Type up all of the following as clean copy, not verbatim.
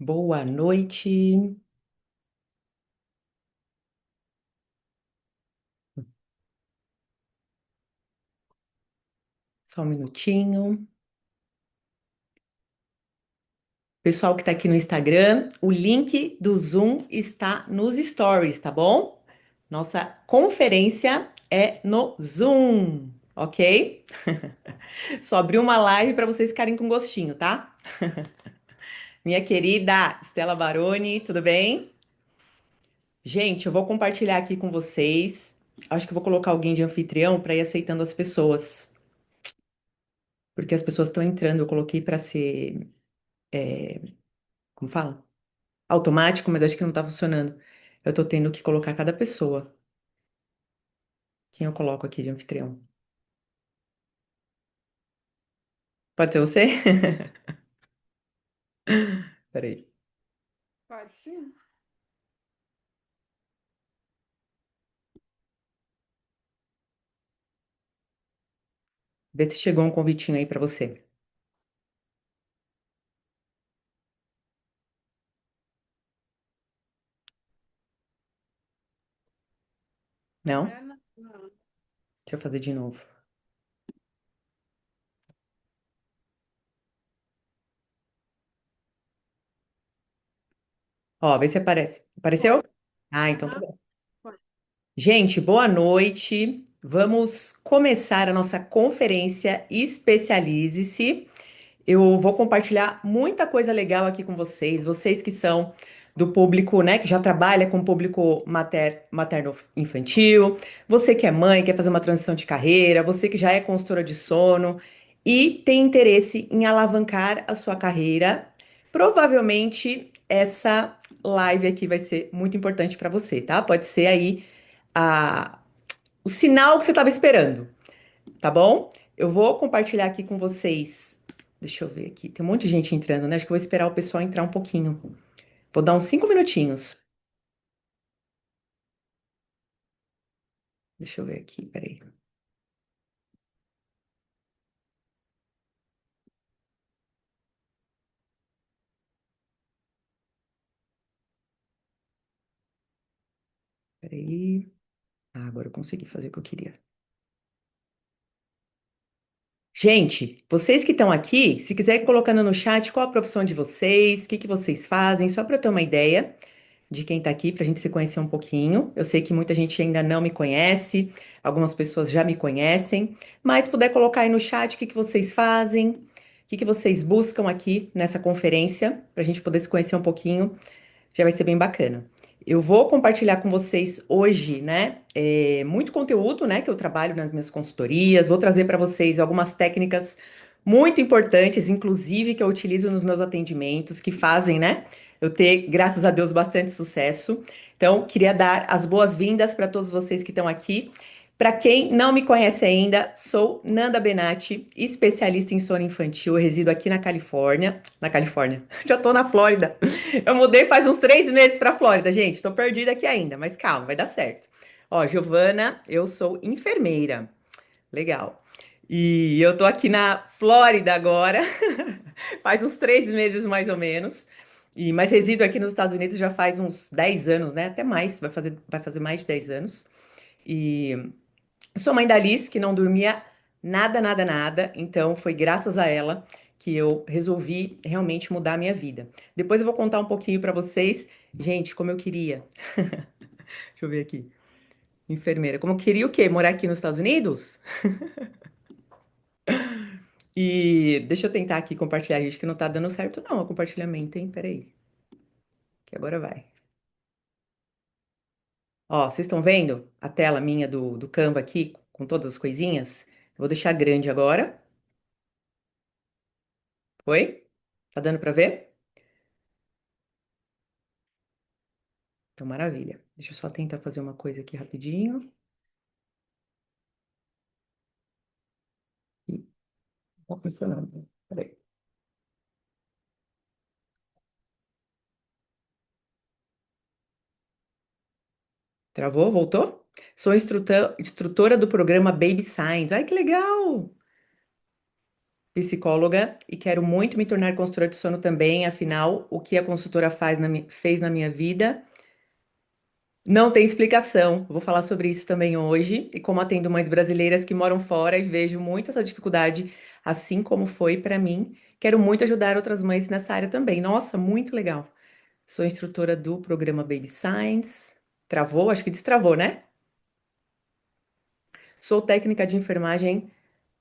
Boa noite. Só um minutinho. Pessoal que está aqui no Instagram, o link do Zoom está nos stories, tá bom? Nossa conferência é no Zoom, ok? Só abri uma live para vocês ficarem com gostinho, tá? Minha querida Estela Baroni, tudo bem? Gente, eu vou compartilhar aqui com vocês. Acho que eu vou colocar alguém de anfitrião para ir aceitando as pessoas, porque as pessoas estão entrando. Eu coloquei para ser, como fala? Automático, mas acho que não tá funcionando. Eu tô tendo que colocar cada pessoa. Quem eu coloco aqui de anfitrião? Pode ser você? Peraí. Pode sim. Vê se chegou um convitinho aí pra você. Não? É, não. Deixa eu fazer de novo. Ó, vê se aparece. Apareceu? Foi. Ah, então tá Aham, bom. foi. Gente, boa noite. Vamos começar a nossa conferência Especialize-se. Eu vou compartilhar muita coisa legal aqui com vocês, vocês que são do público, né, que já trabalha com público materno-infantil, você que é mãe, quer fazer uma transição de carreira, você que já é consultora de sono e tem interesse em alavancar a sua carreira. Provavelmente essa live aqui vai ser muito importante para você, tá? Pode ser aí a, o sinal que você estava esperando, tá bom? Eu vou compartilhar aqui com vocês. Deixa eu ver aqui. Tem um monte de gente entrando, né? Acho que eu vou esperar o pessoal entrar um pouquinho. Vou dar uns 5 minutinhos. Deixa eu ver aqui, peraí. Peraí. Ah, agora eu consegui fazer o que eu queria. Gente, vocês que estão aqui, se quiser ir colocando no chat qual a profissão de vocês, o que que vocês fazem, só para eu ter uma ideia de quem está aqui, para a gente se conhecer um pouquinho. Eu sei que muita gente ainda não me conhece, algumas pessoas já me conhecem, mas puder colocar aí no chat o que que vocês fazem, o que que vocês buscam aqui nessa conferência, para a gente poder se conhecer um pouquinho, já vai ser bem bacana. Eu vou compartilhar com vocês hoje, né, muito conteúdo, né, que eu trabalho nas minhas consultorias. Vou trazer para vocês algumas técnicas muito importantes, inclusive que eu utilizo nos meus atendimentos, que fazem, né, eu ter, graças a Deus, bastante sucesso. Então, queria dar as boas-vindas para todos vocês que estão aqui. Para quem não me conhece ainda, sou Nanda Benatti, especialista em sono infantil. Eu resido aqui na Califórnia. Na Califórnia, já estou na Flórida. Eu mudei faz uns 3 meses para Flórida, gente. Tô perdida aqui ainda, mas calma, vai dar certo. Ó, Giovana, eu sou enfermeira. Legal. E eu tô aqui na Flórida agora, faz uns 3 meses mais ou menos. Mas resido aqui nos Estados Unidos já faz uns 10 anos, né? Até mais, vai fazer mais de 10 anos. E sou mãe da Liz, que não dormia nada, nada, nada. Então foi graças a ela que eu resolvi realmente mudar a minha vida. Depois eu vou contar um pouquinho para vocês, gente, como eu queria. Deixa eu ver aqui. Enfermeira, como eu queria o quê? Morar aqui nos Estados Unidos? E deixa eu tentar aqui compartilhar, gente, que não tá dando certo não, o compartilhamento, hein? Peraí, que agora vai. Ó, vocês estão vendo a tela minha do Canva aqui, com todas as coisinhas? Eu vou deixar grande agora. Oi? Tá dando para ver? Então, maravilha. Deixa eu só tentar fazer uma coisa aqui rapidinho. E tá funcionando. Peraí. Travou? Voltou? Sou instrutora do programa Baby Science. Ai, que legal! psicóloga e quero muito me tornar consultora de sono também. Afinal, o que a consultora fez na minha vida não tem explicação. Vou falar sobre isso também hoje e como atendo mães brasileiras que moram fora e vejo muito essa dificuldade, assim como foi para mim. Quero muito ajudar outras mães nessa área também. Nossa, muito legal. Sou instrutora do programa Baby Science. Travou? Acho que destravou, né? Sou técnica de enfermagem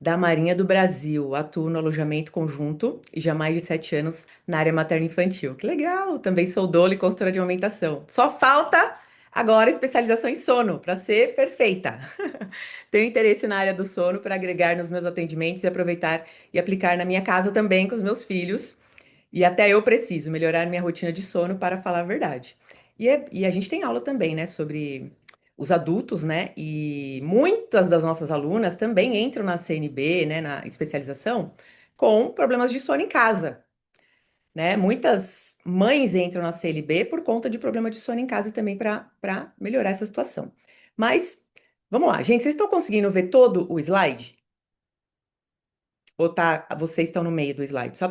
da Marinha do Brasil. Atuo no alojamento conjunto e já há mais de 7 anos na área materno-infantil. Que legal! Também sou doula e consultora de amamentação. Só falta agora especialização em sono para ser perfeita. Tenho interesse na área do sono para agregar nos meus atendimentos e aproveitar e aplicar na minha casa também com os meus filhos. E até eu preciso melhorar minha rotina de sono para falar a verdade. E a gente tem aula também, né, sobre os adultos, né? E muitas das nossas alunas também entram na CNB, né, na especialização, com problemas de sono em casa, né? Muitas mães entram na CLB por conta de problema de sono em casa também para melhorar essa situação. Mas vamos lá, gente, vocês estão conseguindo ver todo o slide? Ou tá, vocês estão no meio do slide? Só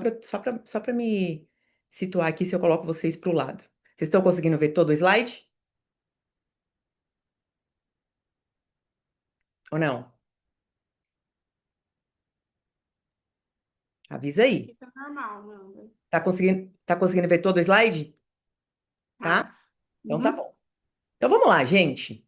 para me situar aqui se eu coloco vocês para o lado. Vocês estão conseguindo ver todo o slide? Ou não? Avisa aí. Aqui tá normal, Nanda. Tá conseguindo ver todo o slide? Tá. Tá? Então tá Uhum. bom. Então vamos lá, gente.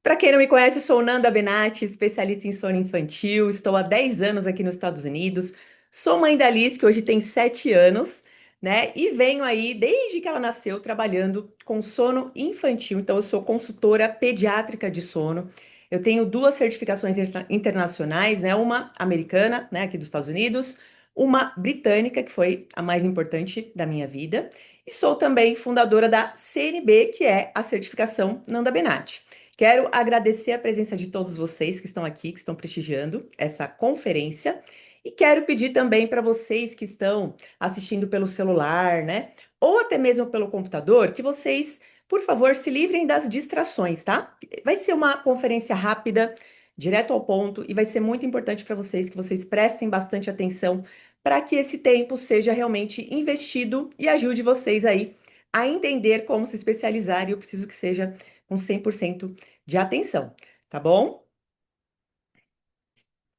Para quem não me conhece, eu sou Nanda Benatti, especialista em sono infantil. Estou há 10 anos aqui nos Estados Unidos. Sou mãe da Liz, que hoje tem 7 anos, né? E venho aí, desde que ela nasceu, trabalhando com sono infantil. Então, eu sou consultora pediátrica de sono. Eu tenho duas certificações internacionais, né? Uma americana, né, aqui dos Estados Unidos, uma britânica, que foi a mais importante da minha vida. E sou também fundadora da CNB, que é a certificação Nanda Benatti. Quero agradecer a presença de todos vocês que estão aqui, que estão prestigiando essa conferência. E quero pedir também para vocês que estão assistindo pelo celular, né? Ou até mesmo pelo computador, que vocês, por favor, se livrem das distrações, tá? Vai ser uma conferência rápida, direto ao ponto, e vai ser muito importante para vocês que vocês prestem bastante atenção para que esse tempo seja realmente investido e ajude vocês aí a entender como se especializar. E eu preciso que seja com 100% de atenção, tá bom?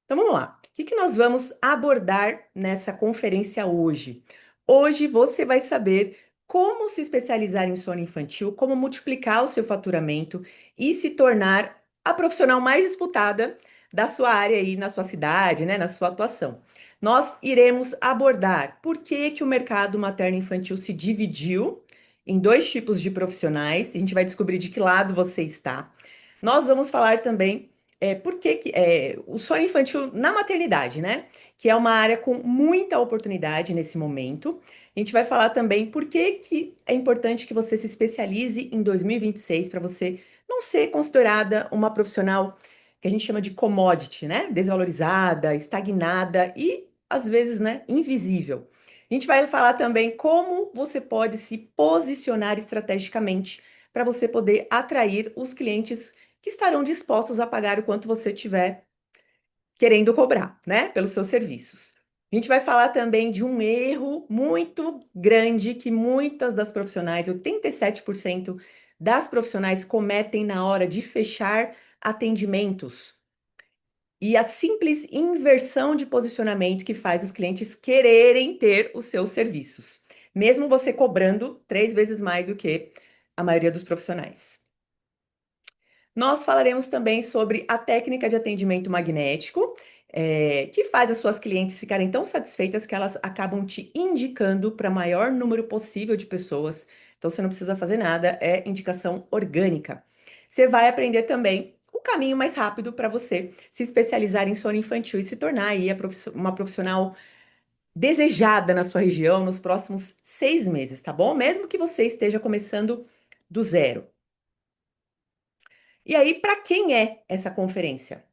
Então vamos lá. O que que nós vamos abordar nessa conferência hoje? Hoje você vai saber como se especializar em sono infantil, como multiplicar o seu faturamento e se tornar a profissional mais disputada da sua área aí na sua cidade, né, na sua atuação. Nós iremos abordar por que que o mercado materno-infantil se dividiu em dois tipos de profissionais. A gente vai descobrir de que lado você está. Nós vamos falar também por que o sono infantil na maternidade, né? Que é uma área com muita oportunidade nesse momento. A gente vai falar também por que que é importante que você se especialize em 2026 para você não ser considerada uma profissional que a gente chama de commodity, né? Desvalorizada, estagnada e às vezes, né, invisível. A gente vai falar também como você pode se posicionar estrategicamente para você poder atrair os clientes que estarão dispostos a pagar o quanto você tiver querendo cobrar, né, pelos seus serviços. A gente vai falar também de um erro muito grande que muitas das profissionais, 87% das profissionais cometem na hora de fechar atendimentos. E a simples inversão de posicionamento que faz os clientes quererem ter os seus serviços, mesmo você cobrando 3 vezes mais do que a maioria dos profissionais. Nós falaremos também sobre a técnica de atendimento magnético, que faz as suas clientes ficarem tão satisfeitas que elas acabam te indicando para maior número possível de pessoas. Então, você não precisa fazer nada, é indicação orgânica. Você vai aprender também o caminho mais rápido para você se especializar em sono infantil e se tornar aí uma profissional desejada na sua região nos próximos 6 meses, tá bom? Mesmo que você esteja começando do zero. E aí, para quem é essa conferência?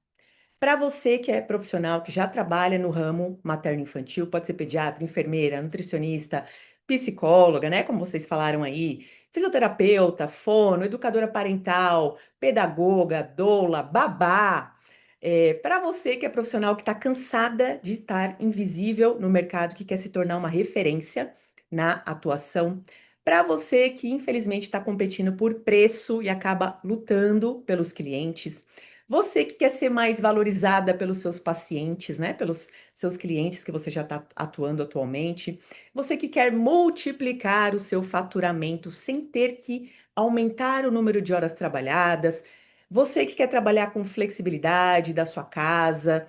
Para você que é profissional, que já trabalha no ramo materno-infantil, pode ser pediatra, enfermeira, nutricionista, psicóloga, né? Como vocês falaram aí, fisioterapeuta, fono, educadora parental, pedagoga, doula, babá. Para você que é profissional que está cansada de estar invisível no mercado, que quer se tornar uma referência na atuação, para você que infelizmente está competindo por preço e acaba lutando pelos clientes, você que quer ser mais valorizada pelos seus pacientes, né? Pelos seus clientes que você já está atuando atualmente, você que quer multiplicar o seu faturamento sem ter que aumentar o número de horas trabalhadas. Você que quer trabalhar com flexibilidade da sua casa,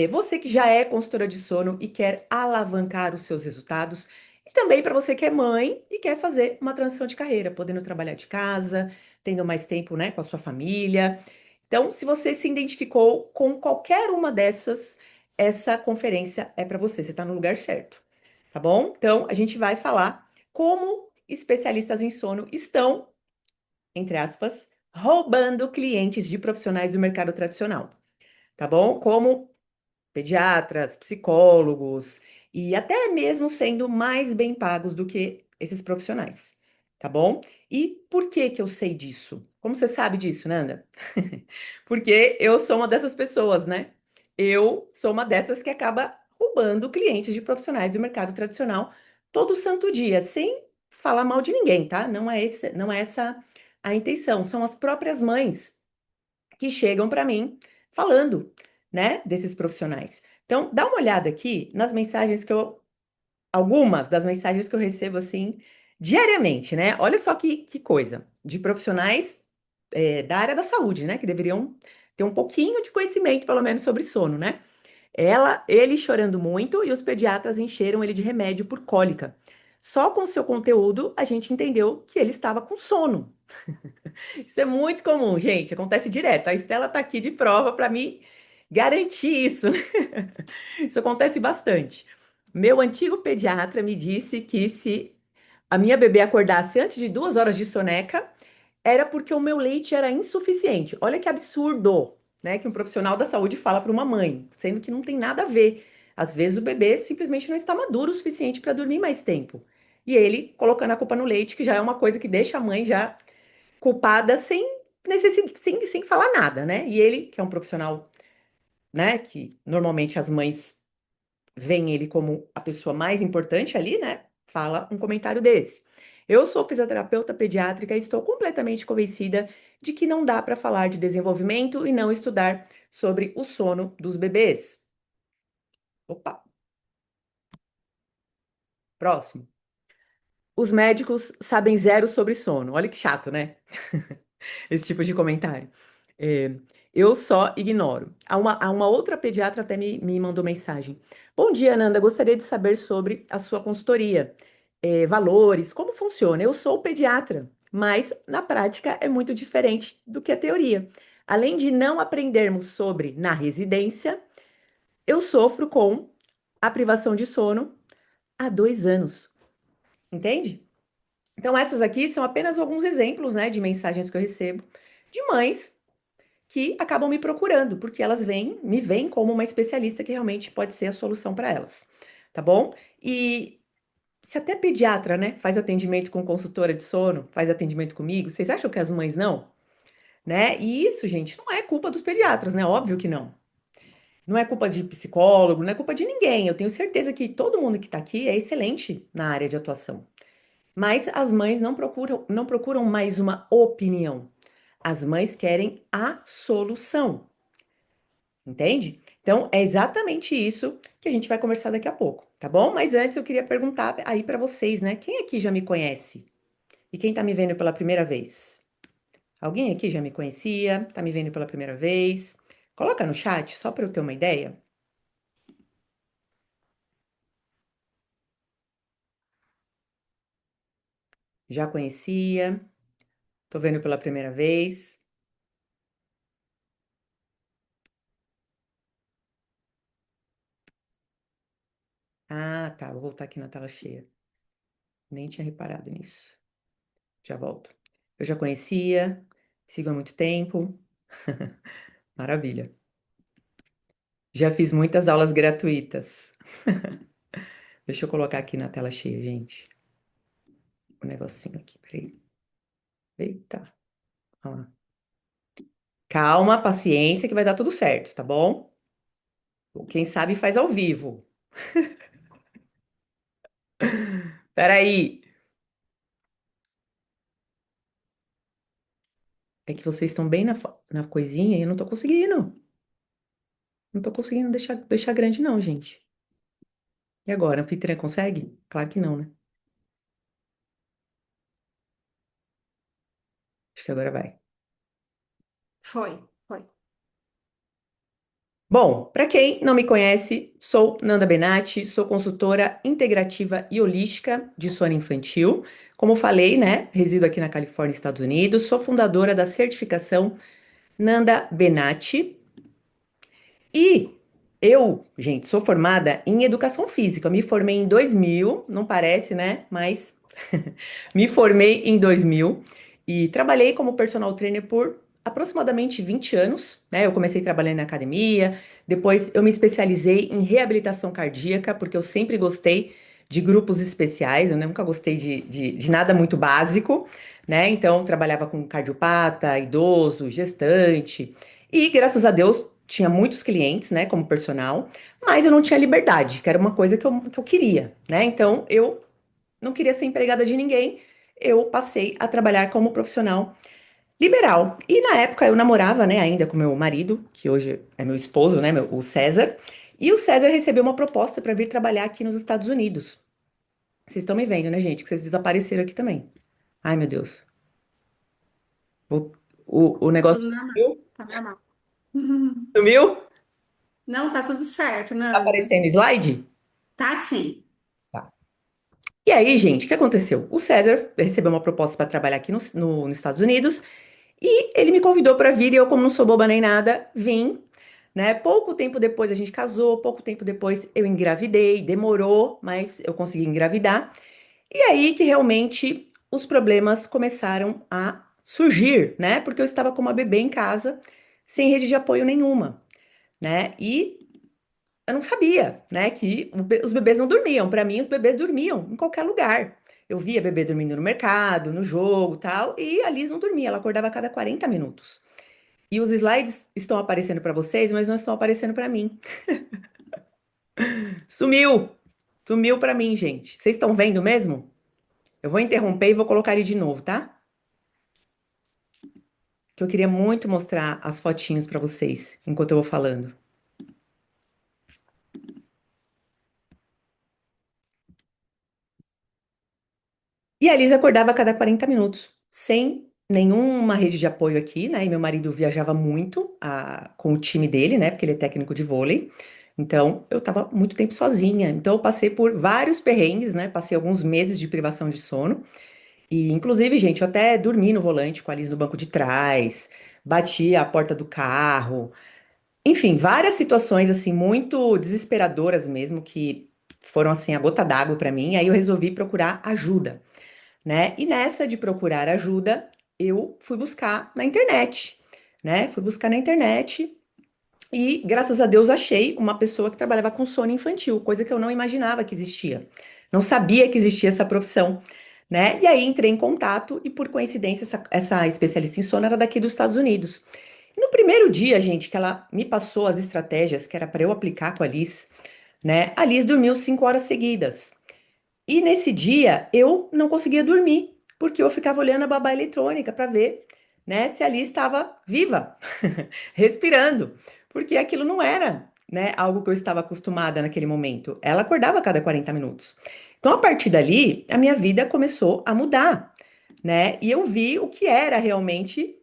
você que já é consultora de sono e quer alavancar os seus resultados, e também para você que é mãe e quer fazer uma transição de carreira, podendo trabalhar de casa, tendo mais tempo, né, com a sua família. Então, se você se identificou com qualquer uma dessas, essa conferência é para você, você está no lugar certo, tá bom? Então, a gente vai falar como especialistas em sono estão, entre aspas, roubando clientes de profissionais do mercado tradicional, tá bom? Como pediatras, psicólogos e até mesmo sendo mais bem pagos do que esses profissionais, tá bom? E por que que eu sei disso? Como você sabe disso, Nanda? Porque eu sou uma dessas pessoas, né? Eu sou uma dessas que acaba roubando clientes de profissionais do mercado tradicional todo santo dia, sem falar mal de ninguém, tá? Não é essa a intenção. São as próprias mães que chegam para mim falando, né, desses profissionais. Então, dá uma olhada aqui nas mensagens algumas das mensagens que eu recebo assim diariamente, né? Olha só que coisa, de profissionais da área da saúde, né, que deveriam ter um pouquinho de conhecimento, pelo menos, sobre sono, né? Ele chorando muito e os pediatras encheram ele de remédio por cólica. Só com seu conteúdo a gente entendeu que ele estava com sono. Isso é muito comum, gente. Acontece direto. A Estela tá aqui de prova para me garantir isso. Isso acontece bastante. Meu antigo pediatra me disse que se a minha bebê acordasse antes de 2 horas de soneca, era porque o meu leite era insuficiente. Olha que absurdo, né? Que um profissional da saúde fala para uma mãe, sendo que não tem nada a ver. Às vezes o bebê simplesmente não está maduro o suficiente para dormir mais tempo. E ele colocando a culpa no leite, que já é uma coisa que deixa a mãe já culpada sem falar nada, né? E ele, que é um profissional, né? Que normalmente as mães veem ele como a pessoa mais importante ali, né? Fala um comentário desse. Eu sou fisioterapeuta pediátrica e estou completamente convencida de que não dá para falar de desenvolvimento e não estudar sobre o sono dos bebês. Opa, próximo. Os médicos sabem zero sobre sono. Olha que chato, né? Esse tipo de comentário. É, eu só ignoro. Há uma outra pediatra até me mandou mensagem. Bom dia, Ananda. Gostaria de saber sobre a sua consultoria, valores, como funciona. Eu sou pediatra, mas na prática é muito diferente do que a teoria. Além de não aprendermos sobre na residência, eu sofro com a privação de sono há 2 anos. Entende? Então, essas aqui são apenas alguns exemplos, né, de mensagens que eu recebo de mães que acabam me procurando, porque elas me veem como uma especialista que realmente pode ser a solução para elas, tá bom? E se até pediatra, né, faz atendimento com consultora de sono, faz atendimento comigo, vocês acham que as mães não? Né? E isso, gente, não é culpa dos pediatras, né? Óbvio que não. Não é culpa de psicólogo, não é culpa de ninguém. Eu tenho certeza que todo mundo que está aqui é excelente na área de atuação. Mas as mães não procuram mais uma opinião. As mães querem a solução. Entende? Então, é exatamente isso que a gente vai conversar daqui a pouco, tá bom? Mas antes eu queria perguntar aí para vocês, né? Quem aqui já me conhece? E quem tá me vendo pela primeira vez? Alguém aqui já me conhecia? Tá me vendo pela primeira vez? Coloca no chat só para eu ter uma ideia. Já conhecia? Tô vendo pela primeira vez. Ah, tá. Vou voltar aqui na tela cheia. Nem tinha reparado nisso. Já volto. Eu já conhecia, sigo há muito tempo. Maravilha. Já fiz muitas aulas gratuitas. Deixa eu colocar aqui na tela cheia, gente. O negocinho aqui, peraí. Eita, olha lá. Calma, paciência, que vai dar tudo certo, tá bom? Quem sabe faz ao vivo. Peraí. É que vocês estão bem na coisinha e eu não tô conseguindo. Não tô conseguindo deixar grande, não, gente. E agora, a anfitriã consegue? Claro que não, né? Acho que agora vai. Foi, foi. Bom, para quem não me conhece, sou Nanda Benatti, sou consultora integrativa e holística de sono infantil. Como falei, né, resido aqui na Califórnia, Estados Unidos, sou fundadora da certificação Nanda Benatti e gente, sou formada em educação física. Eu me formei em 2000, não parece, né? Mas me formei em 2000 e trabalhei como personal trainer por aproximadamente 20 anos, né? Eu comecei trabalhando na academia, depois eu me especializei em reabilitação cardíaca, porque eu sempre gostei de grupos especiais, eu nunca gostei de nada muito básico, né? Então, trabalhava com cardiopata, idoso, gestante, e graças a Deus tinha muitos clientes, né, como personal, mas eu não tinha liberdade, que era uma coisa que eu queria, né? Então, eu não queria ser empregada de ninguém, eu passei a trabalhar como profissional liberal. E na época eu namorava, né, ainda com meu marido, que hoje é meu esposo, né, o César. E o César recebeu uma proposta para vir trabalhar aqui nos Estados Unidos. Vocês estão me vendo, né, gente? Que vocês desapareceram aqui também. Ai, meu Deus. O Tá negócio tudo normal. sumiu? Tá normal. Sumiu? Não, tá tudo certo, Tá Nanda. aparecendo slide? Tá sim. Tá. E aí, gente, o que aconteceu? O César recebeu uma proposta para trabalhar aqui nos Estados Unidos. E ele me convidou para vir e eu, como não sou boba nem nada, vim, né? Pouco tempo depois a gente casou, pouco tempo depois eu engravidei, demorou, mas eu consegui engravidar. E aí que realmente os problemas começaram a surgir, né? Porque eu estava com uma bebê em casa, sem rede de apoio nenhuma, né? E eu não sabia, né, que os bebês não dormiam. Para mim, os bebês dormiam em qualquer lugar. Eu via bebê dormindo no mercado, no jogo, tal, e a Liz não dormia, ela acordava a cada 40 minutos. E os slides estão aparecendo para vocês, mas não estão aparecendo para mim. Sumiu! Sumiu para mim, gente. Vocês estão vendo mesmo? Eu vou interromper e vou colocar ele de novo, tá? Que eu queria muito mostrar as fotinhos para vocês enquanto eu vou falando. E a Liz acordava a cada 40 minutos, sem nenhuma rede de apoio aqui, né? E meu marido viajava muito com o time dele, né? Porque ele é técnico de vôlei. Então, eu tava muito tempo sozinha. Então, eu passei por vários perrengues, né? Passei alguns meses de privação de sono. E, inclusive, gente, eu até dormi no volante com a Liz no banco de trás, bati a porta do carro. Enfim, várias situações, assim, muito desesperadoras mesmo, que foram, assim, a gota d'água para mim. Aí eu resolvi procurar ajuda, né? E nessa de procurar ajuda, eu fui buscar na internet, né? Fui buscar na internet e, graças a Deus, achei uma pessoa que trabalhava com sono infantil, coisa que eu não imaginava que existia. Não sabia que existia essa profissão, né? E aí entrei em contato e, por coincidência, essa especialista em sono era daqui dos Estados Unidos. E no primeiro dia, gente, que ela me passou as estratégias que era para eu aplicar com a Liz, né? A Liz dormiu 5 horas seguidas. E nesse dia eu não conseguia dormir, porque eu ficava olhando a babá eletrônica para ver, né, se ali estava viva, respirando, porque aquilo não era, né, algo que eu estava acostumada naquele momento. Ela acordava a cada 40 minutos. Então, a partir dali, a minha vida começou a mudar, né? E eu vi o que era realmente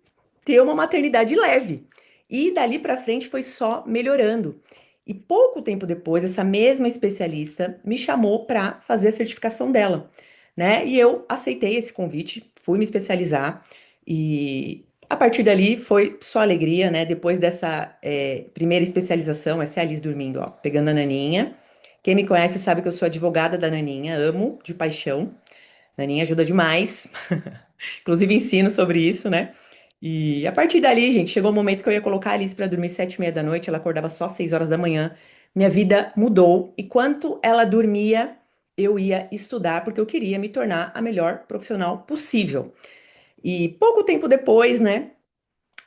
ter uma maternidade leve. E dali para frente foi só melhorando. E pouco tempo depois, essa mesma especialista me chamou para fazer a certificação dela, né? E eu aceitei esse convite, fui me especializar e a partir dali foi só alegria, né? Depois dessa primeira especialização, essa é a Alice dormindo, ó, pegando a Naninha. Quem me conhece sabe que eu sou advogada da Naninha, amo de paixão. Naninha ajuda demais. Inclusive ensino sobre isso, né? E a partir dali, gente, chegou o momento que eu ia colocar a Alice para dormir 7h30 da noite, ela acordava só 6 horas da manhã. Minha vida mudou. E quanto ela dormia, eu ia estudar, porque eu queria me tornar a melhor profissional possível. E pouco tempo depois, né,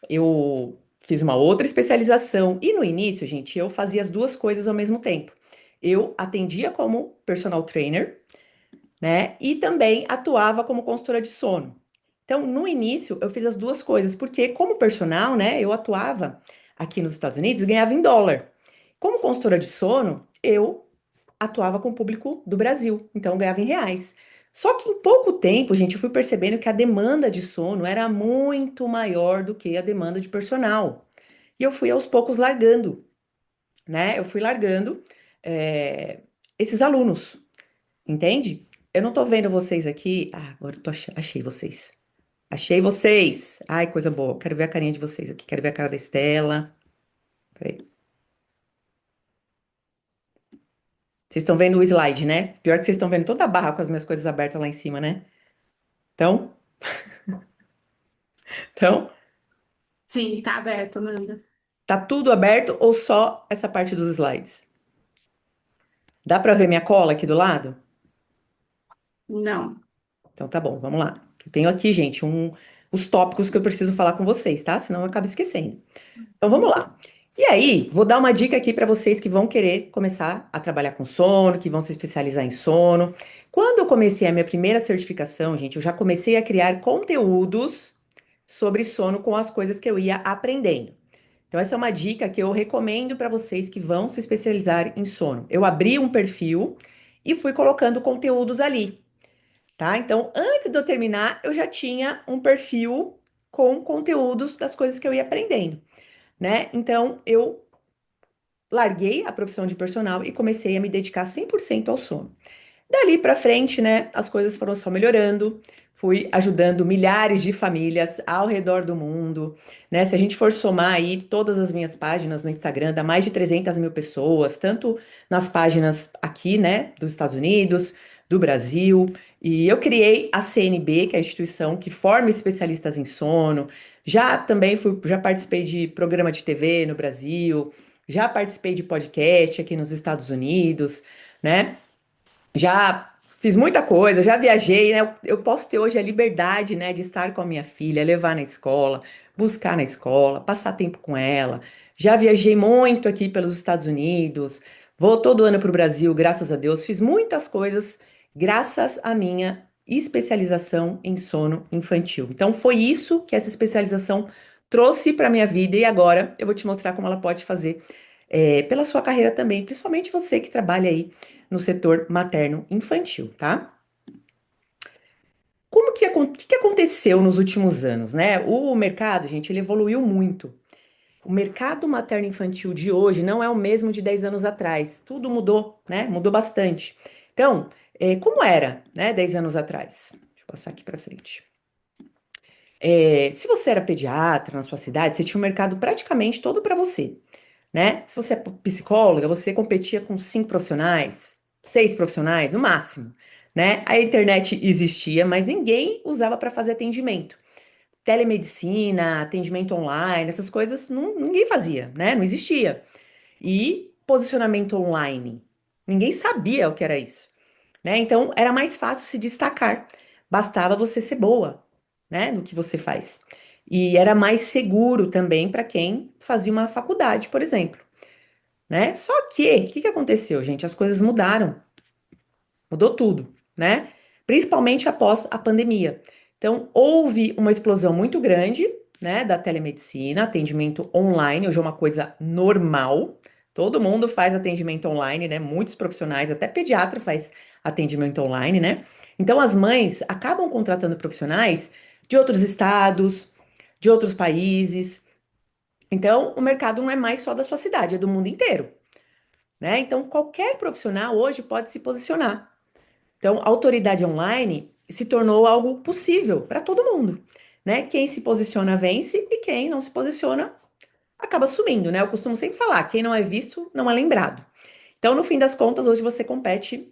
eu fiz uma outra especialização. E no início, gente, eu fazia as duas coisas ao mesmo tempo. Eu atendia como personal trainer, né? E também atuava como consultora de sono. Então, no início, eu fiz as duas coisas, porque como personal, né, eu atuava aqui nos Estados Unidos e ganhava em dólar. Como consultora de sono, eu atuava com o público do Brasil, então eu ganhava em reais. Só que em pouco tempo, gente, eu fui percebendo que a demanda de sono era muito maior do que a demanda de personal. E eu fui aos poucos largando, né? Eu fui largando eh, esses alunos. Entende? Eu não tô vendo vocês aqui. Ah, agora eu achei vocês. Achei vocês. Ai, coisa boa. Quero ver a carinha de vocês aqui. Quero ver a cara da Estela. Peraí. Vocês estão vendo o slide, né? Pior que vocês estão vendo toda a barra com as minhas coisas abertas lá em cima, né? Então, então, Sim, tá aberto, Nanda. tá tudo aberto ou só essa parte dos slides? Dá pra ver minha cola aqui do lado? Não. Então tá bom, vamos lá. Eu tenho aqui, gente, os tópicos que eu preciso falar com vocês, tá? Senão eu acabo esquecendo. Então vamos lá. E aí, vou dar uma dica aqui para vocês que vão querer começar a trabalhar com sono, que vão se especializar em sono. Quando eu comecei a minha primeira certificação, gente, eu já comecei a criar conteúdos sobre sono com as coisas que eu ia aprendendo. Então essa é uma dica que eu recomendo para vocês que vão se especializar em sono. Eu abri um perfil e fui colocando conteúdos ali, tá? Então, antes de eu terminar, eu já tinha um perfil com conteúdos das coisas que eu ia aprendendo, né? Então, eu larguei a profissão de personal e comecei a me dedicar 100% ao sono. Dali para frente, né, as coisas foram só melhorando. Fui ajudando milhares de famílias ao redor do mundo, né? Se a gente for somar aí todas as minhas páginas no Instagram, dá mais de 300 mil pessoas, tanto nas páginas aqui, né, dos Estados Unidos, do Brasil. E eu criei a CNB, que é a instituição que forma especialistas em sono. Já participei de programa de TV no Brasil, já participei de podcast aqui nos Estados Unidos, né? Já fiz muita coisa, já viajei, né? Eu posso ter hoje a liberdade, né, de estar com a minha filha, levar na escola, buscar na escola, passar tempo com ela. Já viajei muito aqui pelos Estados Unidos, vou todo ano para o Brasil, graças a Deus. Fiz muitas coisas graças à minha especialização em sono infantil. Então, foi isso que essa especialização trouxe para minha vida e agora eu vou te mostrar como ela pode fazer pela sua carreira também, principalmente você que trabalha aí no setor materno-infantil, tá? Que aconteceu nos últimos anos, né? O mercado, gente, ele evoluiu muito. O mercado materno-infantil de hoje não é o mesmo de 10 anos atrás. Tudo mudou, né? Mudou bastante. Então, como era, né, 10 anos atrás? Deixa eu passar aqui para frente. Se você era pediatra na sua cidade, você tinha um mercado praticamente todo para você, né? Se você é psicóloga, você competia com 5 profissionais, 6 profissionais no máximo, né? A internet existia, mas ninguém usava para fazer atendimento. Telemedicina, atendimento online, essas coisas ninguém fazia, né? Não existia. E posicionamento online, ninguém sabia o que era isso, né? Então era mais fácil se destacar. Bastava você ser boa, né, no que você faz. E era mais seguro também para quem fazia uma faculdade, por exemplo, né? Só que, o que que aconteceu, gente? As coisas mudaram, mudou tudo, né? Principalmente após a pandemia. Então, houve uma explosão muito grande, né, da telemedicina, atendimento online, hoje é uma coisa normal. Todo mundo faz atendimento online, né? Muitos profissionais, até pediatra faz atendimento online, né? Então, as mães acabam contratando profissionais de outros estados, de outros países. Então, o mercado não é mais só da sua cidade, é do mundo inteiro, né? Então, qualquer profissional hoje pode se posicionar. Então, a autoridade online se tornou algo possível para todo mundo, né? Quem se posiciona vence e quem não se posiciona acaba sumindo, né? Eu costumo sempre falar, quem não é visto não é lembrado. Então, no fim das contas, hoje você compete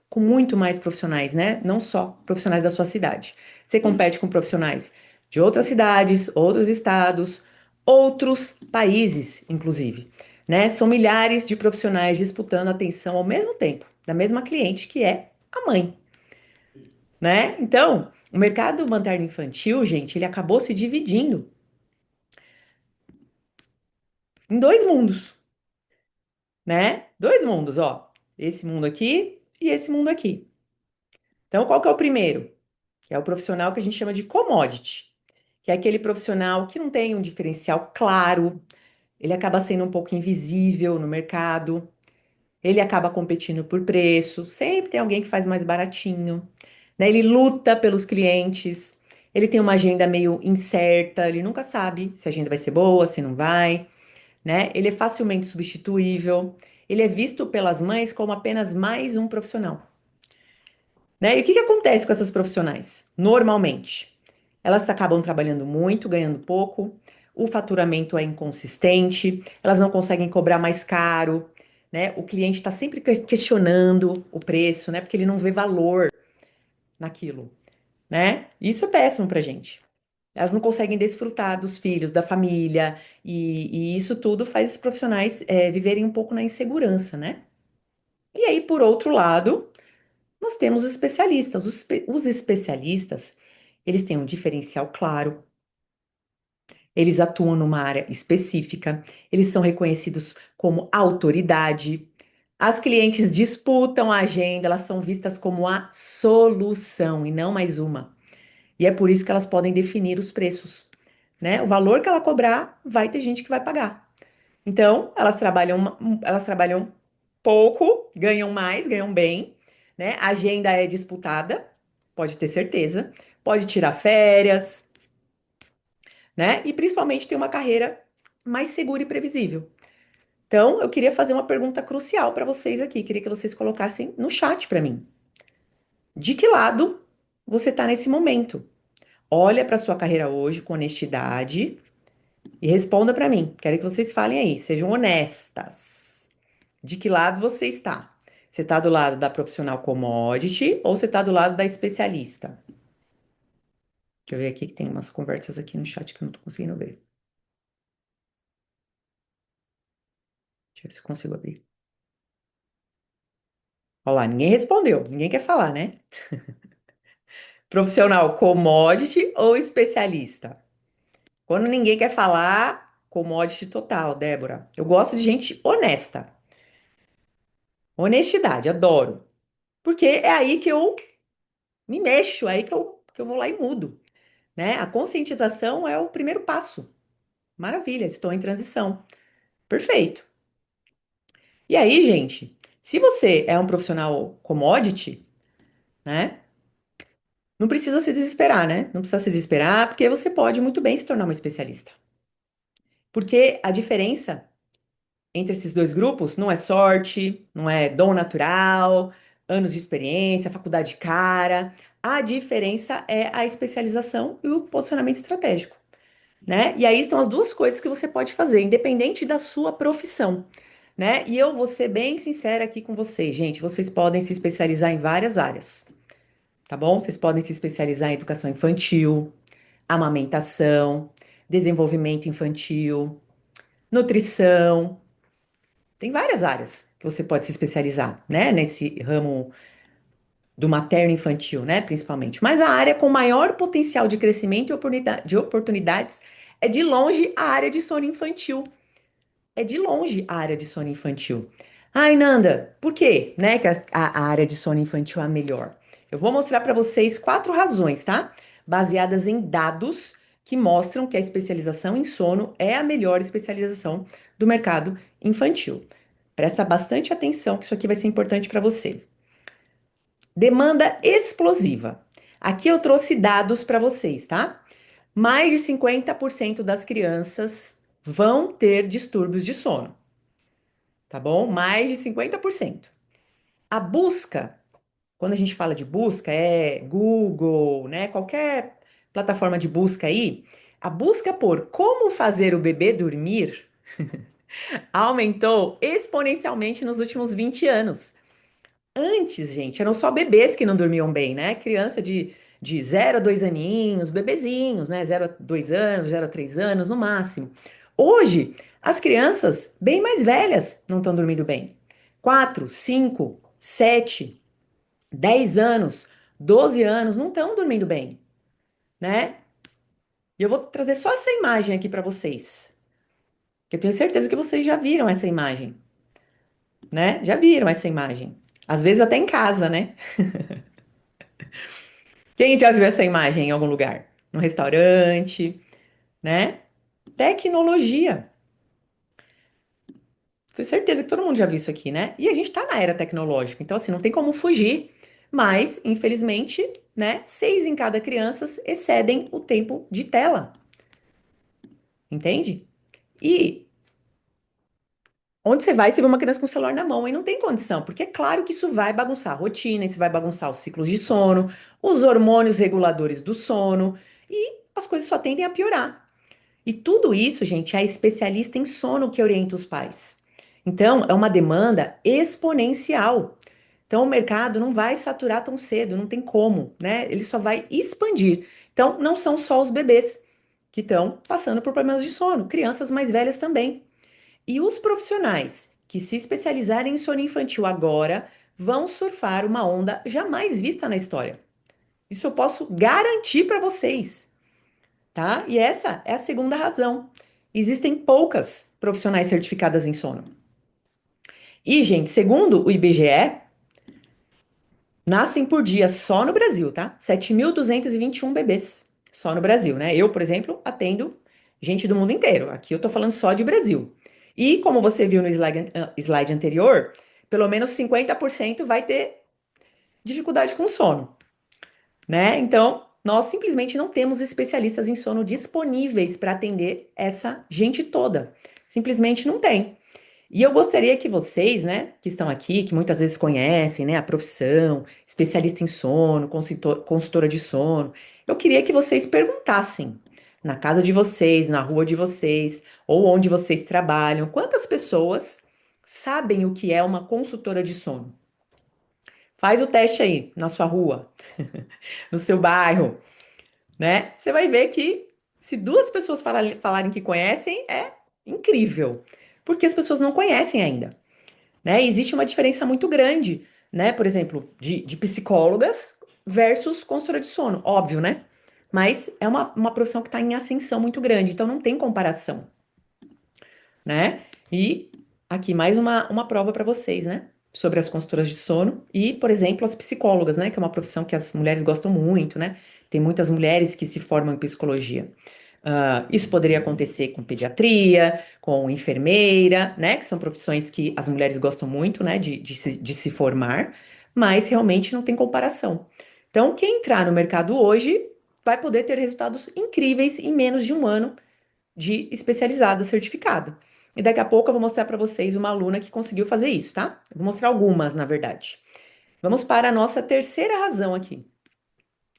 com muito mais profissionais, né? Não só profissionais da sua cidade. Você compete com profissionais de outras cidades, outros estados, outros países, inclusive, né? São milhares de profissionais disputando atenção ao mesmo tempo, da mesma cliente que é a mãe, né? Então, o mercado materno-infantil, gente, ele acabou se dividindo em dois mundos, né? Dois mundos, ó. Esse mundo aqui e esse mundo aqui. Então, qual que é o primeiro? Que é o profissional que a gente chama de commodity, que é aquele profissional que não tem um diferencial claro, ele acaba sendo um pouco invisível no mercado, ele acaba competindo por preço, sempre tem alguém que faz mais baratinho, né? Ele luta pelos clientes, ele tem uma agenda meio incerta, ele nunca sabe se a agenda vai ser boa, se não vai, né? Ele é facilmente substituível, ele é visto pelas mães como apenas mais um profissional, né? E o que que acontece com essas profissionais? Normalmente, elas acabam trabalhando muito, ganhando pouco, o faturamento é inconsistente, elas não conseguem cobrar mais caro, né? O cliente está sempre questionando o preço, né? Porque ele não vê valor naquilo, né? Isso é péssimo pra gente. Elas não conseguem desfrutar dos filhos, da família, e isso tudo faz esses profissionais viverem um pouco na insegurança, né? E aí, por outro lado, nós temos os especialistas. Os especialistas, eles têm um diferencial claro, eles atuam numa área específica, eles são reconhecidos como autoridade. As clientes disputam a agenda, elas são vistas como a solução e não mais uma. E é por isso que elas podem definir os preços, né? O valor que ela cobrar, vai ter gente que vai pagar. Então, elas trabalham pouco, ganham mais, ganham bem, né? A agenda é disputada, pode ter certeza. Pode tirar férias, né? E principalmente tem uma carreira mais segura e previsível. Então, eu queria fazer uma pergunta crucial para vocês aqui. Queria que vocês colocassem no chat para mim. De que lado você está nesse momento? Olha para sua carreira hoje com honestidade e responda para mim. Quero que vocês falem aí, sejam honestas. De que lado você está? Você está do lado da profissional commodity ou você está do lado da especialista? Deixa eu ver aqui que tem umas conversas aqui no chat que eu não tô conseguindo ver. Deixa eu ver se eu consigo abrir. Olha lá, ninguém respondeu, ninguém quer falar, né? Profissional commodity ou especialista? Quando ninguém quer falar, commodity total, Débora. Eu gosto de gente honesta. Honestidade, adoro. Porque é aí que eu me mexo, é aí que eu vou lá e mudo, né? A conscientização é o primeiro passo. Maravilha, estou em transição. Perfeito. E aí, gente, se você é um profissional commodity, né? Não precisa se desesperar, né? Não precisa se desesperar, porque você pode muito bem se tornar uma especialista. Porque a diferença entre esses dois grupos não é sorte, não é dom natural, anos de experiência, faculdade cara. A diferença é a especialização e o posicionamento estratégico, né? E aí estão as duas coisas que você pode fazer, independente da sua profissão, né? E eu vou ser bem sincera aqui com vocês, gente. Vocês podem se especializar em várias áreas, tá bom? Vocês podem se especializar em educação infantil, amamentação, desenvolvimento infantil, nutrição. Tem várias áreas que você pode se especializar, né? Nesse ramo do materno infantil, né? Principalmente. Mas a área com maior potencial de crescimento e de oportunidades é de longe a área de sono infantil. É de longe a área de sono infantil. Ai, Nanda, por quê, né, que a área de sono infantil é a melhor? Eu vou mostrar para vocês quatro razões, tá? Baseadas em dados que mostram que a especialização em sono é a melhor especialização do mercado infantil. Presta bastante atenção, que isso aqui vai ser importante para você. Demanda explosiva. Aqui eu trouxe dados para vocês, tá? Mais de 50% das crianças vão ter distúrbios de sono, tá bom? Mais de 50%. A busca, quando a gente fala de busca, é Google, né? Qualquer plataforma de busca aí, a busca por como fazer o bebê dormir aumentou exponencialmente nos últimos 20 anos. Antes, gente, eram só bebês que não dormiam bem, né? Criança de 0 a 2 aninhos, bebezinhos, né? 0 a 2 anos, 0 a 3 anos no máximo. Hoje, as crianças bem mais velhas não estão dormindo bem. 4, 5, 7, 10 anos, 12 anos não estão dormindo bem, né? E eu vou trazer só essa imagem aqui para vocês. Eu tenho certeza que vocês já viram essa imagem, né? Já viram essa imagem. Às vezes até em casa, né? Quem já viu essa imagem em algum lugar? No restaurante, né? Tecnologia. Tenho certeza que todo mundo já viu isso aqui, né? E a gente tá na era tecnológica, então assim, não tem como fugir. Mas, infelizmente, né? 6 em cada crianças excedem o tempo de tela, entende? E onde você vai, você vê uma criança com o celular na mão e não tem condição, porque é claro que isso vai bagunçar a rotina, isso vai bagunçar os ciclos de sono, os hormônios reguladores do sono, e as coisas só tendem a piorar. E tudo isso, gente, é a especialista em sono que orienta os pais. Então, é uma demanda exponencial. Então, o mercado não vai saturar tão cedo, não tem como, né? Ele só vai expandir. Então, não são só os bebês que estão passando por problemas de sono, crianças mais velhas também. E os profissionais que se especializarem em sono infantil agora vão surfar uma onda jamais vista na história. Isso eu posso garantir para vocês, tá? E essa é a segunda razão. Existem poucas profissionais certificadas em sono. E, gente, segundo o IBGE, nascem por dia só no Brasil, tá? 7.221 bebês só no Brasil, né? Eu, por exemplo, atendo gente do mundo inteiro. Aqui eu tô falando só de Brasil. E como você viu no slide anterior, pelo menos 50% vai ter dificuldade com sono, né? Então, nós simplesmente não temos especialistas em sono disponíveis para atender essa gente toda. Simplesmente não tem. E eu gostaria que vocês, né, que estão aqui, que muitas vezes conhecem, né, a profissão, especialista em sono, consultora de sono, eu queria que vocês perguntassem na casa de vocês, na rua de vocês, ou onde vocês trabalham, quantas pessoas sabem o que é uma consultora de sono? Faz o teste aí na sua rua, no seu bairro, né? Você vai ver que se duas pessoas falarem que conhecem, é incrível, porque as pessoas não conhecem ainda. Né? E existe uma diferença muito grande, né? Por exemplo, de psicólogas versus consultora de sono, óbvio, né? Mas é uma profissão que está em ascensão muito grande, então não tem comparação, né? E aqui mais uma prova para vocês, né? Sobre as consultoras de sono e, por exemplo, as psicólogas, né? Que é uma profissão que as mulheres gostam muito, né? Tem muitas mulheres que se formam em psicologia. Isso poderia acontecer com pediatria, com enfermeira, né? Que são profissões que as mulheres gostam muito, né? De se formar, mas realmente não tem comparação. Então, quem entrar no mercado hoje vai poder ter resultados incríveis em menos de um ano de especializada certificada. E daqui a pouco eu vou mostrar para vocês uma aluna que conseguiu fazer isso, tá? Eu vou mostrar algumas, na verdade. Vamos para a nossa terceira razão aqui.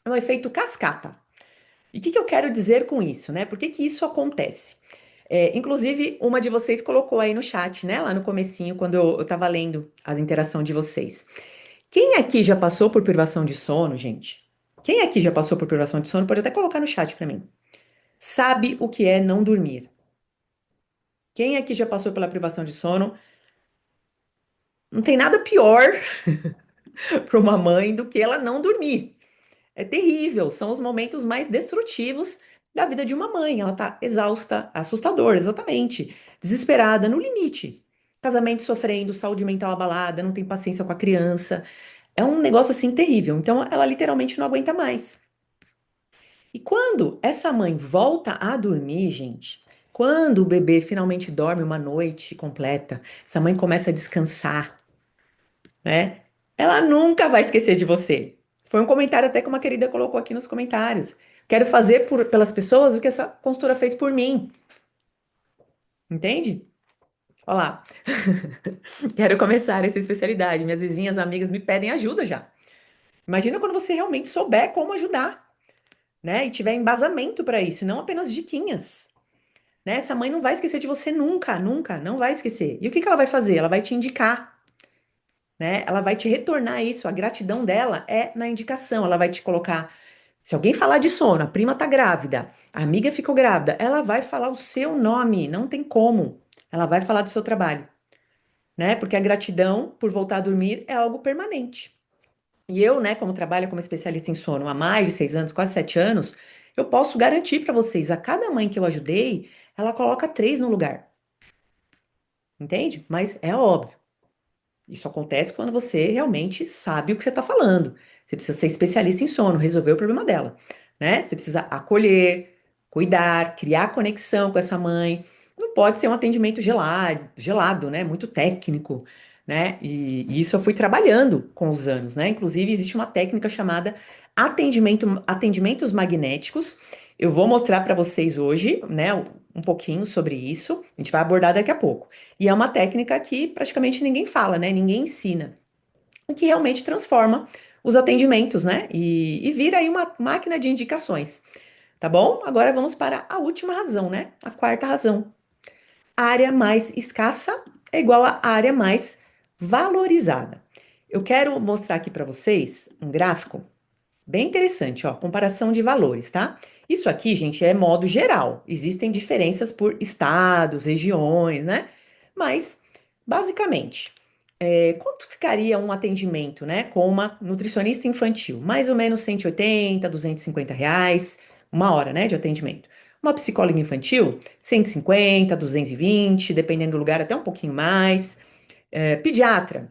É o efeito cascata. E o que eu quero dizer com isso, né? Por que que isso acontece? Inclusive, uma de vocês colocou aí no chat, né? Lá no comecinho, quando eu tava lendo a interação de vocês. Quem aqui já passou por privação de sono, gente? Quem aqui já passou por privação de sono, pode até colocar no chat para mim. Sabe o que é não dormir? Quem aqui já passou pela privação de sono? Não tem nada pior para uma mãe do que ela não dormir. É terrível, são os momentos mais destrutivos da vida de uma mãe. Ela tá exausta, assustador, exatamente, desesperada, no limite. Casamento sofrendo, saúde mental abalada, não tem paciência com a criança. É um negócio assim terrível. Então ela literalmente não aguenta mais. E quando essa mãe volta a dormir, gente, quando o bebê finalmente dorme uma noite completa, essa mãe começa a descansar, né? Ela nunca vai esquecer de você. Foi um comentário até que uma querida colocou aqui nos comentários. Quero fazer pelas pessoas o que essa consultora fez por mim. Entende? Olha lá. Quero começar essa especialidade. Minhas vizinhas, amigas me pedem ajuda já. Imagina quando você realmente souber como ajudar, né? E tiver embasamento para isso, não apenas diquinhas. Né? Essa mãe não vai esquecer de você nunca, nunca, não vai esquecer. E o que que ela vai fazer? Ela vai te indicar, né? Ela vai te retornar isso. A gratidão dela é na indicação. Ela vai te colocar. Se alguém falar de sono, a prima tá grávida, a amiga ficou grávida, ela vai falar o seu nome, não tem como. Ela vai falar do seu trabalho, né? Porque a gratidão por voltar a dormir é algo permanente. E eu, né, como trabalho como especialista em sono há mais de 6 anos, quase 7 anos, eu posso garantir para vocês, a cada mãe que eu ajudei, ela coloca três no lugar. entende? Mas é óbvio. Isso acontece quando você realmente sabe o que você está falando. Você precisa ser especialista em sono, resolver o problema dela, né? Você precisa acolher, cuidar, criar conexão com essa mãe. Não pode ser um atendimento gelado, né? Muito técnico, né? E isso eu fui trabalhando com os anos, né? Inclusive, existe uma técnica chamada atendimentos magnéticos. Eu vou mostrar para vocês hoje, né? Um pouquinho sobre isso. A gente vai abordar daqui a pouco. E é uma técnica que praticamente ninguém fala, né? Ninguém ensina. O que realmente transforma os atendimentos, né? E vira aí uma máquina de indicações, tá bom? Agora vamos para a última razão, né? A quarta razão. A área mais escassa é igual à área mais valorizada. Eu quero mostrar aqui para vocês um gráfico bem interessante, ó, comparação de valores, tá? Isso aqui, gente, é modo geral. Existem diferenças por estados, regiões, né? Mas, basicamente, quanto ficaria um atendimento, né, com uma nutricionista infantil? Mais ou menos 180, R$ 250, uma hora, né, de atendimento. Uma psicóloga infantil, 150, 220, dependendo do lugar, até um pouquinho mais. Pediatra,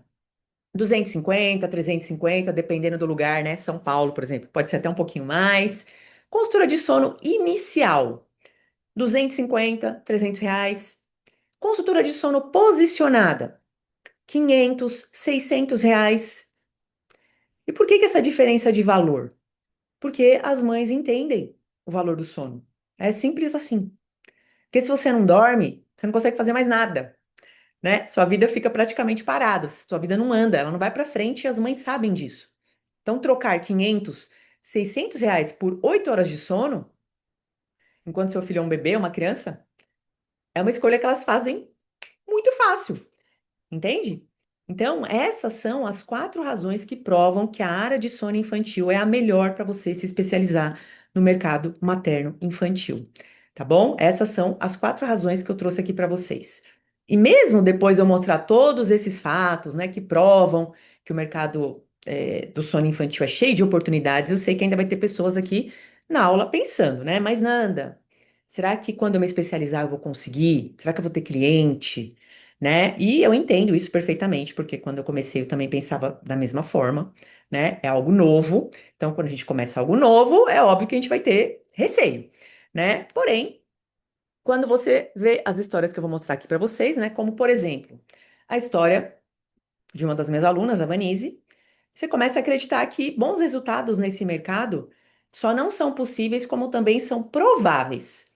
250, 350, dependendo do lugar, né? São Paulo, por exemplo, pode ser até um pouquinho mais. Consultora de sono inicial, 250, R$ 300. Consultora de sono posicionada, 500, R$ 600. E por que que essa diferença de valor? Porque as mães entendem o valor do sono. É simples assim. Porque se você não dorme, você não consegue fazer mais nada, né? Sua vida fica praticamente parada, sua vida não anda, ela não vai para frente e as mães sabem disso. Então, trocar 500, R$ 600 por 8 horas de sono, enquanto seu filho é um bebê, uma criança, é uma escolha que elas fazem muito fácil, entende? Então, essas são as quatro razões que provam que a área de sono infantil é a melhor para você se especializar no mercado materno-infantil, tá bom? Essas são as quatro razões que eu trouxe aqui para vocês. E mesmo depois de eu mostrar todos esses fatos, né, que provam que o mercado do sono infantil é cheio de oportunidades, eu sei que ainda vai ter pessoas aqui na aula pensando, né? Mas Nanda, será que quando eu me especializar eu vou conseguir? Será que eu vou ter cliente? Né? E eu entendo isso perfeitamente, porque quando eu comecei eu também pensava da mesma forma, né? É algo novo, então quando a gente começa algo novo, é óbvio que a gente vai ter receio, né? Porém, quando você vê as histórias que eu vou mostrar aqui para vocês, né? Como por exemplo, a história de uma das minhas alunas, a Vanise, você começa a acreditar que bons resultados nesse mercado só não são possíveis, como também são prováveis.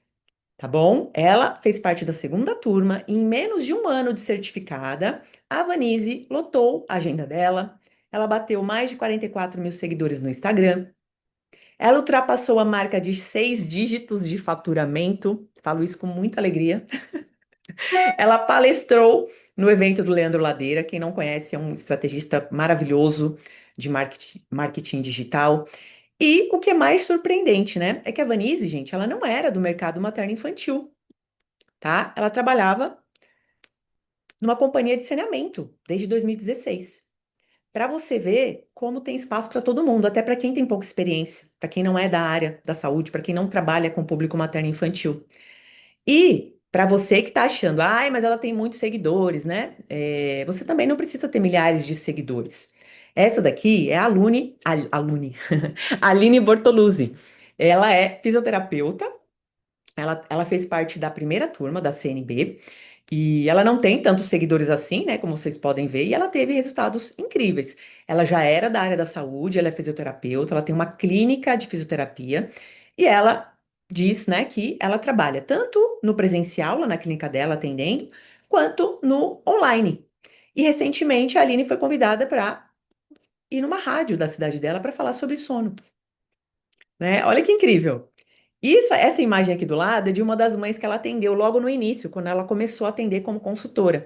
Tá bom? Ela fez parte da segunda turma. Em menos de um ano de certificada, a Vanise lotou a agenda dela. Ela bateu mais de 44 mil seguidores no Instagram. Ela ultrapassou a marca de 6 dígitos de faturamento. Falo isso com muita alegria. Ela palestrou no evento do Leandro Ladeira. Quem não conhece, é um estrategista maravilhoso de marketing digital. E o que é mais surpreendente, né? É que a Vanise, gente, ela não era do mercado materno-infantil, tá? Ela trabalhava numa companhia de saneamento desde 2016. Para você ver como tem espaço para todo mundo, até para quem tem pouca experiência, para quem não é da área da saúde, para quem não trabalha com público materno e infantil. E para você que está achando, ai, mas ela tem muitos seguidores, né? Você também não precisa ter milhares de seguidores. Essa daqui é a Aline Bortoluzzi. Ela é fisioterapeuta, ela fez parte da primeira turma da CNB e ela não tem tantos seguidores assim, né, como vocês podem ver, e ela teve resultados incríveis. Ela já era da área da saúde, ela é fisioterapeuta, ela tem uma clínica de fisioterapia e ela diz, né, que ela trabalha tanto no presencial, lá na clínica dela atendendo, quanto no online. E recentemente a Aline foi convidada para ir numa rádio da cidade dela para falar sobre sono, né? Olha que incrível. Isso, essa imagem aqui do lado é de uma das mães que ela atendeu logo no início, quando ela começou a atender como consultora.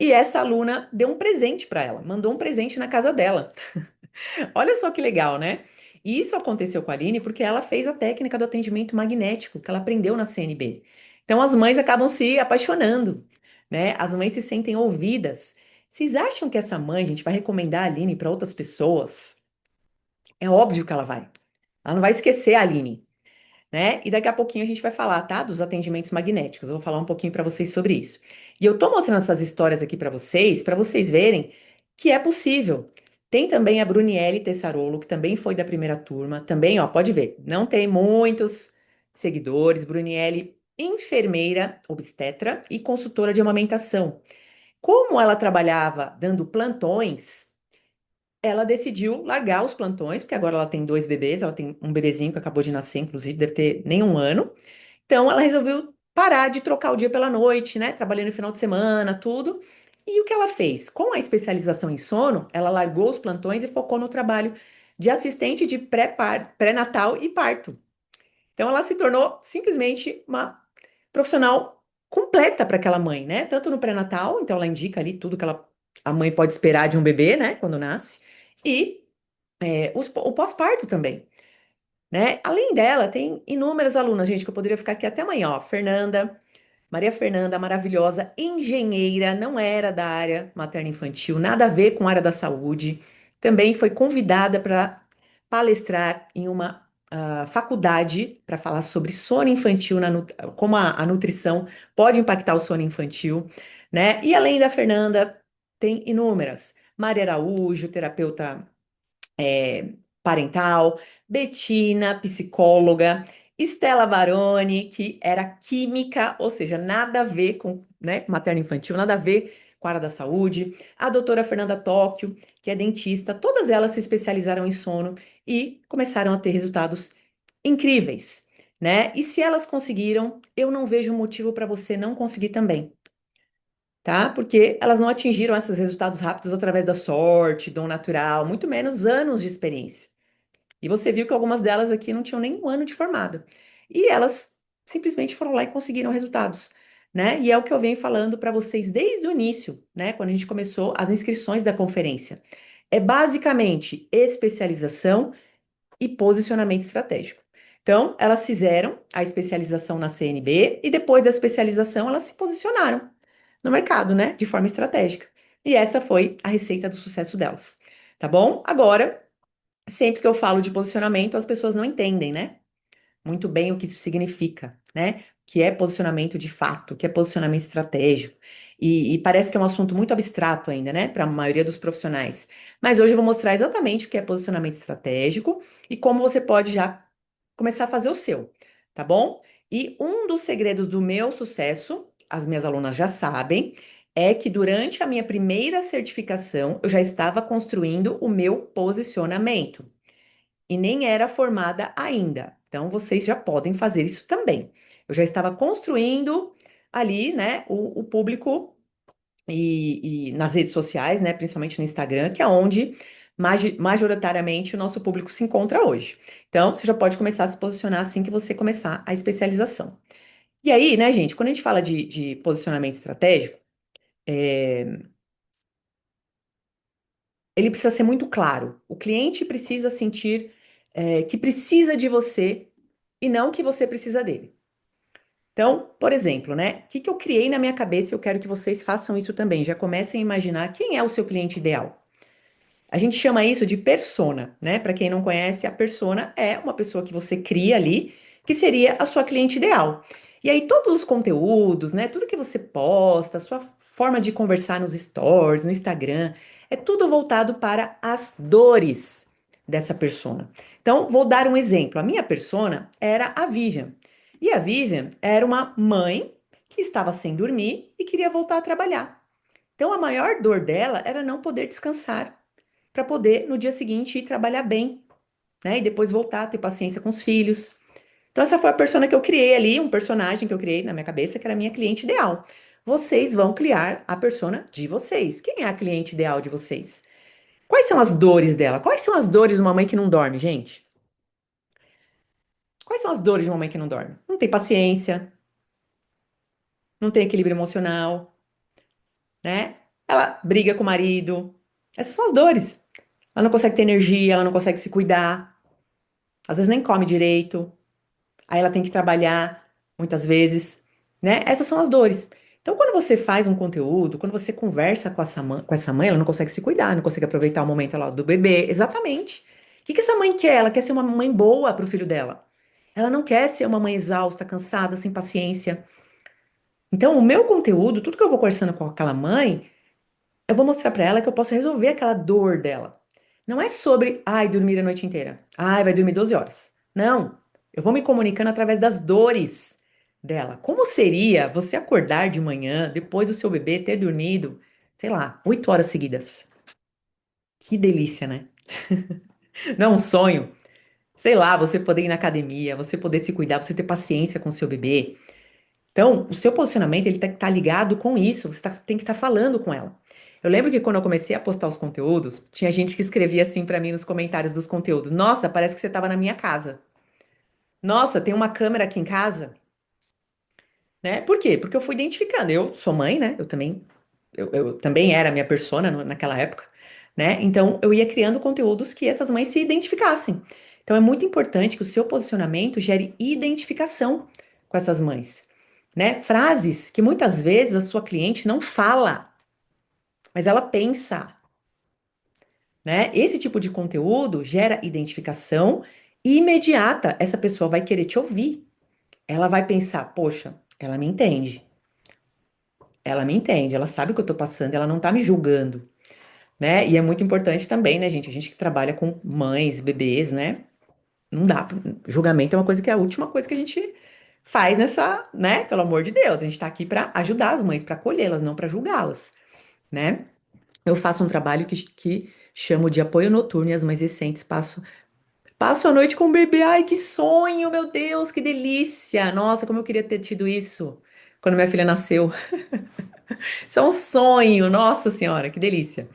E essa aluna deu um presente para ela, mandou um presente na casa dela. Olha só que legal, né? E isso aconteceu com a Aline porque ela fez a técnica do atendimento magnético que ela aprendeu na CNB. Então as mães acabam se apaixonando, né? As mães se sentem ouvidas. Vocês acham que essa mãe, gente, vai recomendar a Aline para outras pessoas? É óbvio que ela vai. Ela não vai esquecer a Aline. né? E daqui a pouquinho a gente vai falar, tá? Dos atendimentos magnéticos. Eu vou falar um pouquinho para vocês sobre isso. E eu tô mostrando essas histórias aqui para vocês verem que é possível. Tem também a Bruniele Tessarolo, que também foi da primeira turma. Também, ó, pode ver, não tem muitos seguidores. Bruniele, enfermeira, obstetra e consultora de amamentação. Como ela trabalhava dando plantões, ela decidiu largar os plantões, porque agora ela tem dois bebês, ela tem um bebezinho que acabou de nascer, inclusive, deve ter nem um ano. Então ela resolveu parar de trocar o dia pela noite, né? Trabalhando no final de semana, tudo. E o que ela fez? Com a especialização em sono, ela largou os plantões e focou no trabalho de assistente de pré-natal e parto. Então ela se tornou simplesmente uma profissional completa para aquela mãe, né? Tanto no pré-natal, então ela indica ali tudo que a mãe pode esperar de um bebê, né? Quando nasce, e o pós-parto também, né? Além dela, tem inúmeras alunas, gente, que eu poderia ficar aqui até amanhã, ó. Fernanda, Maria Fernanda, maravilhosa, engenheira, não era da área materno-infantil, nada a ver com a área da saúde. Também foi convidada para palestrar em uma faculdade para falar sobre sono infantil, como a nutrição pode impactar o sono infantil, né? E além da Fernanda, tem inúmeras. Maria Araújo, terapeuta parental, Betina, psicóloga, Estela Baroni, que era química, ou seja, nada a ver com, né, materno-infantil, nada a ver com a área da saúde, a doutora Fernanda Tóquio, que é dentista, todas elas se especializaram em sono e começaram a ter resultados incríveis, né? E se elas conseguiram, eu não vejo motivo para você não conseguir também. Tá? Porque elas não atingiram esses resultados rápidos através da sorte, dom natural, muito menos anos de experiência. E você viu que algumas delas aqui não tinham nem um ano de formada. E elas simplesmente foram lá e conseguiram resultados, né? E é o que eu venho falando para vocês desde o início, né? Quando a gente começou as inscrições da conferência. É basicamente especialização e posicionamento estratégico. Então, elas fizeram a especialização na CNB e depois da especialização elas se posicionaram no mercado, né? De forma estratégica. E essa foi a receita do sucesso delas. Tá bom? Agora, sempre que eu falo de posicionamento, as pessoas não entendem, né? Muito bem o que isso significa, né? Que é posicionamento de fato, que é posicionamento estratégico. E parece que é um assunto muito abstrato ainda, né? Para a maioria dos profissionais. Mas hoje eu vou mostrar exatamente o que é posicionamento estratégico e como você pode já começar a fazer o seu, tá bom? E um dos segredos do meu sucesso, as minhas alunas já sabem, é que durante a minha primeira certificação eu já estava construindo o meu posicionamento e nem era formada ainda. Então, vocês já podem fazer isso também. Eu já estava construindo ali, né, o público e nas redes sociais, né, principalmente no Instagram, que é onde majoritariamente o nosso público se encontra hoje. Então, você já pode começar a se posicionar assim que você começar a especialização. E aí, né, gente, quando a gente fala de posicionamento estratégico, ele precisa ser muito claro. O cliente precisa sentir, que precisa de você e não que você precisa dele. Então, por exemplo, né? O que que eu criei na minha cabeça e eu quero que vocês façam isso também. Já comecem a imaginar quem é o seu cliente ideal. A gente chama isso de persona, né? Para quem não conhece, a persona é uma pessoa que você cria ali, que seria a sua cliente ideal. E aí, todos os conteúdos, né? Tudo que você posta, a sua forma de conversar nos stories, no Instagram, é tudo voltado para as dores dessa persona. Então, vou dar um exemplo. A minha persona era a Vivian. E a Vivian era uma mãe que estava sem dormir e queria voltar a trabalhar. Então, a maior dor dela era não poder descansar para poder no dia seguinte ir trabalhar bem, né? E depois voltar a ter paciência com os filhos. Então, essa foi a persona que eu criei ali, um personagem que eu criei na minha cabeça, que era a minha cliente ideal. Vocês vão criar a persona de vocês. Quem é a cliente ideal de vocês? Quais são as dores dela? Quais são as dores de uma mãe que não dorme, gente? Quais são as dores de uma mãe que não dorme? Não tem paciência, não tem equilíbrio emocional, né? Ela briga com o marido. Essas são as dores. Ela não consegue ter energia, ela não consegue se cuidar, às vezes nem come direito. Aí ela tem que trabalhar muitas vezes, né? Essas são as dores. Então, quando você faz um conteúdo, quando você conversa com essa mãe, ela não consegue se cuidar, não consegue aproveitar o momento lá do bebê. Exatamente. O que que essa mãe quer? Ela quer ser uma mãe boa para o filho dela. Ela não quer ser uma mãe exausta, cansada, sem paciência. Então, o meu conteúdo, tudo que eu vou conversando com aquela mãe, eu vou mostrar pra ela que eu posso resolver aquela dor dela. Não é sobre, ai, dormir a noite inteira. Ai, vai dormir 12 horas. Não. Eu vou me comunicando através das dores dela. Como seria você acordar de manhã, depois do seu bebê ter dormido, sei lá, 8 horas seguidas? Que delícia, né? Não é um sonho? Sei lá, você poder ir na academia, você poder se cuidar, você ter paciência com o seu bebê. Então, o seu posicionamento, ele tem que estar ligado com isso, tem que estar falando com ela. Eu lembro que quando eu comecei a postar os conteúdos, tinha gente que escrevia assim pra mim nos comentários dos conteúdos: Nossa, parece que você estava na minha casa. Nossa, tem uma câmera aqui em casa, né? Por quê? Porque eu fui identificando. Eu sou mãe, né? Eu também era minha persona naquela época, né? Então, eu ia criando conteúdos que essas mães se identificassem. Então, é muito importante que o seu posicionamento gere identificação com essas mães, né? Frases que muitas vezes a sua cliente não fala, mas ela pensa, né? Esse tipo de conteúdo gera identificação imediata. Essa pessoa vai querer te ouvir. Ela vai pensar, poxa, ela me entende. Ela me entende, ela sabe o que eu tô passando, ela não tá me julgando, né? E é muito importante também, né, gente? A gente que trabalha com mães, bebês, né? Não dá. Julgamento é uma coisa que é a última coisa que a gente faz nessa, né? Pelo amor de Deus, a gente tá aqui pra ajudar as mães, pra acolhê-las, não pra julgá-las, né? Eu faço um trabalho que chamo de apoio noturno e as mães recentes passo a noite com o bebê. Ai, que sonho, meu Deus, que delícia! Nossa, como eu queria ter tido isso quando minha filha nasceu. Isso é um sonho, nossa senhora, que delícia,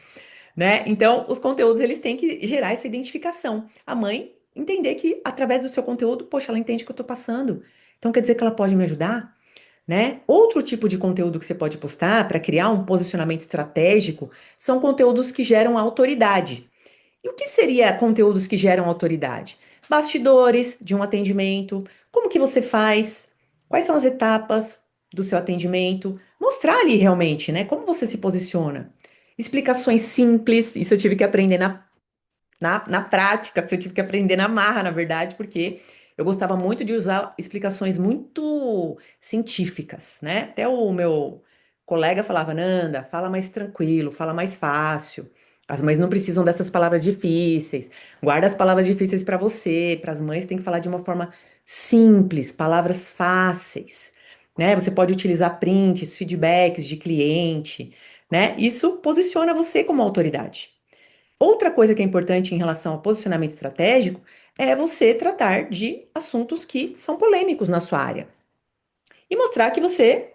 né? Então, os conteúdos eles têm que gerar essa identificação. A mãe entender que através do seu conteúdo, poxa, ela entende o que eu tô passando. Então quer dizer que ela pode me ajudar, né? Outro tipo de conteúdo que você pode postar para criar um posicionamento estratégico são conteúdos que geram autoridade. E o que seria conteúdos que geram autoridade? Bastidores de um atendimento, como que você faz, quais são as etapas do seu atendimento, mostrar ali realmente, né, como você se posiciona. Explicações simples, isso eu tive que aprender na prática, isso eu tive que aprender na marra, na verdade, porque eu gostava muito de usar explicações muito científicas, né? Até o meu colega falava, Nanda, fala mais tranquilo, fala mais fácil. As mães não precisam dessas palavras difíceis. Guarda as palavras difíceis para você, para as mães tem que falar de uma forma simples, palavras fáceis, né? Você pode utilizar prints, feedbacks de cliente, né? Isso posiciona você como autoridade. Outra coisa que é importante em relação ao posicionamento estratégico é você tratar de assuntos que são polêmicos na sua área e mostrar que você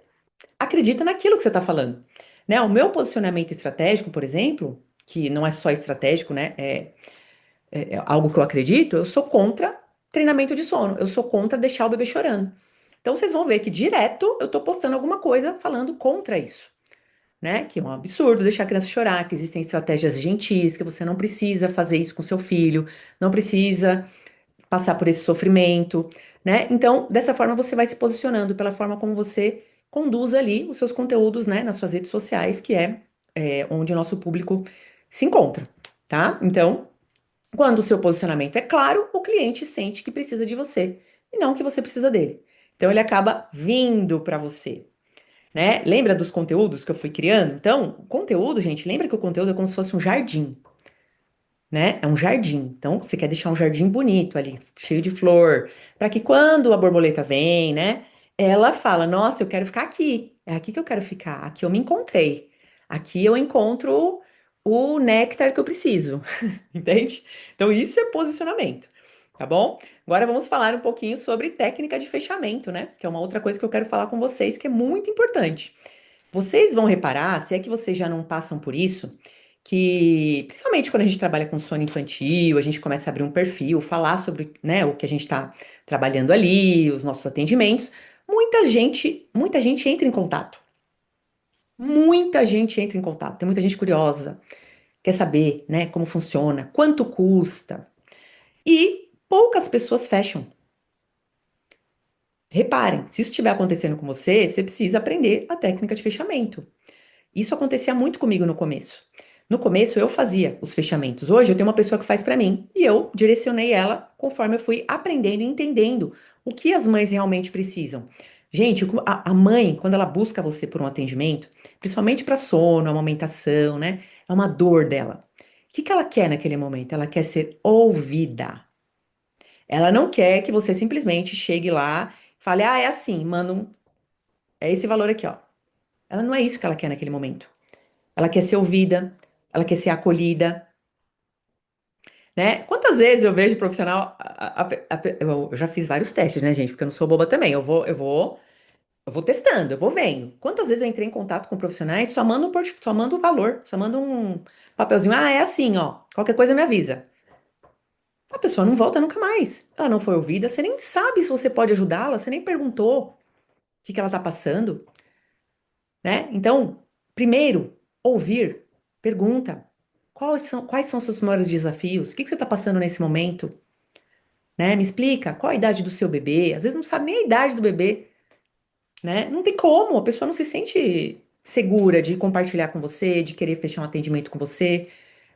acredita naquilo que você está falando. Né? O meu posicionamento estratégico, por exemplo, que não é só estratégico, né? É algo que eu acredito, eu sou contra treinamento de sono, eu sou contra deixar o bebê chorando. Então vocês vão ver que direto eu estou postando alguma coisa falando contra isso, né? Que é um absurdo deixar a criança chorar, que existem estratégias gentis, que você não precisa fazer isso com seu filho, não precisa passar por esse sofrimento, né? Então, dessa forma você vai se posicionando pela forma como você conduz ali os seus conteúdos, né, nas suas redes sociais, que é onde o nosso público se encontra, tá? Então, quando o seu posicionamento é claro, o cliente sente que precisa de você e não que você precisa dele. Então, ele acaba vindo para você, né? Lembra dos conteúdos que eu fui criando? Então, o conteúdo, gente, lembra que o conteúdo é como se fosse um jardim, né? É um jardim. Então, você quer deixar um jardim bonito ali, cheio de flor, para que quando a borboleta vem, né, ela fala: Nossa, eu quero ficar aqui. É aqui que eu quero ficar. Aqui eu me encontrei. Aqui eu encontro o néctar que eu preciso. Entende? Então, isso é posicionamento. Tá bom? Agora vamos falar um pouquinho sobre técnica de fechamento, né? Que é uma outra coisa que eu quero falar com vocês que é muito importante. Vocês vão reparar, se é que vocês já não passam por isso, que principalmente quando a gente trabalha com sono infantil, a gente começa a abrir um perfil, falar sobre, né, o que a gente está trabalhando ali, os nossos atendimentos, muita gente entra em contato. Muita gente entra em contato. Tem muita gente curiosa, quer saber, né, como funciona, quanto custa. E poucas pessoas fecham. Reparem, se isso estiver acontecendo com você, você precisa aprender a técnica de fechamento. Isso acontecia muito comigo no começo. No começo eu fazia os fechamentos. Hoje eu tenho uma pessoa que faz para mim e eu direcionei ela conforme eu fui aprendendo e entendendo o que as mães realmente precisam. Gente, a mãe, quando ela busca você por um atendimento, principalmente para sono, amamentação, né? É uma dor dela. O que que ela quer naquele momento? Ela quer ser ouvida. Ela não quer que você simplesmente chegue lá e fale, ah, é assim, manda é esse valor aqui, ó. Ela não é isso que ela quer naquele momento. Ela quer ser ouvida, ela quer ser acolhida, né? Quantas vezes eu vejo profissional, eu já fiz vários testes, né, gente? Porque eu não sou boba também. Eu vou testando, eu vou vendo. Quantas vezes eu entrei em contato com profissionais, só mando o valor, só mando um papelzinho. Ah, é assim, ó. Qualquer coisa me avisa. A pessoa não volta nunca mais. Ela não foi ouvida, você nem sabe se você pode ajudá-la, você nem perguntou o que que ela tá passando, né? Então, primeiro, ouvir, pergunta. Quais são os seus maiores desafios? O que que você está passando nesse momento? Né? Me explica qual a idade do seu bebê. Às vezes não sabe nem a idade do bebê, né? Não tem como, a pessoa não se sente segura de compartilhar com você, de querer fechar um atendimento com você,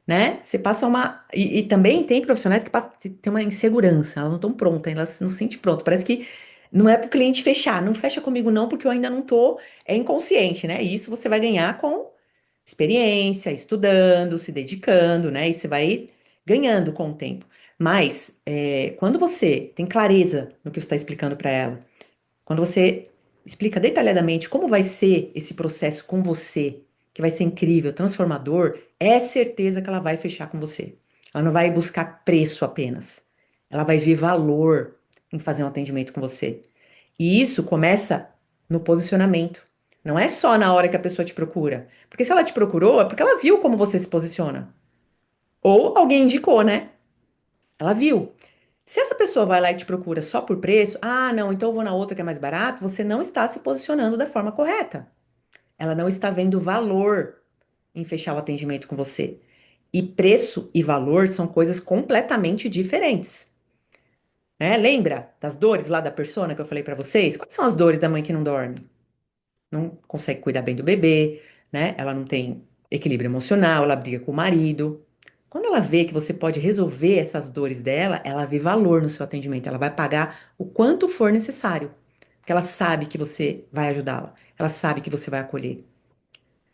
né? Você passa uma. E também tem profissionais que passam, tem uma insegurança, elas não estão prontas, elas não se sentem prontas. Parece que não é para o cliente fechar, não fecha comigo não, porque eu ainda não tô, é inconsciente, né? E isso você vai ganhar com experiência, estudando, se dedicando, né? E você vai ganhando com o tempo. Mas quando você tem clareza no que você está explicando para ela, quando você explica detalhadamente como vai ser esse processo com você, que vai ser incrível, transformador, é certeza que ela vai fechar com você. Ela não vai buscar preço apenas. Ela vai ver valor em fazer um atendimento com você. E isso começa no posicionamento. Não é só na hora que a pessoa te procura. Porque se ela te procurou, é porque ela viu como você se posiciona. Ou alguém indicou, né? Ela viu. Se essa pessoa vai lá e te procura só por preço, ah, não, então eu vou na outra que é mais barato, você não está se posicionando da forma correta. Ela não está vendo valor em fechar o atendimento com você. E preço e valor são coisas completamente diferentes, né? Lembra das dores lá da persona que eu falei pra vocês? Quais são as dores da mãe que não dorme? Não consegue cuidar bem do bebê, né? Ela não tem equilíbrio emocional, ela briga com o marido. Quando ela vê que você pode resolver essas dores dela, ela vê valor no seu atendimento, ela vai pagar o quanto for necessário, porque ela sabe que você vai ajudá-la, ela sabe que você vai acolher.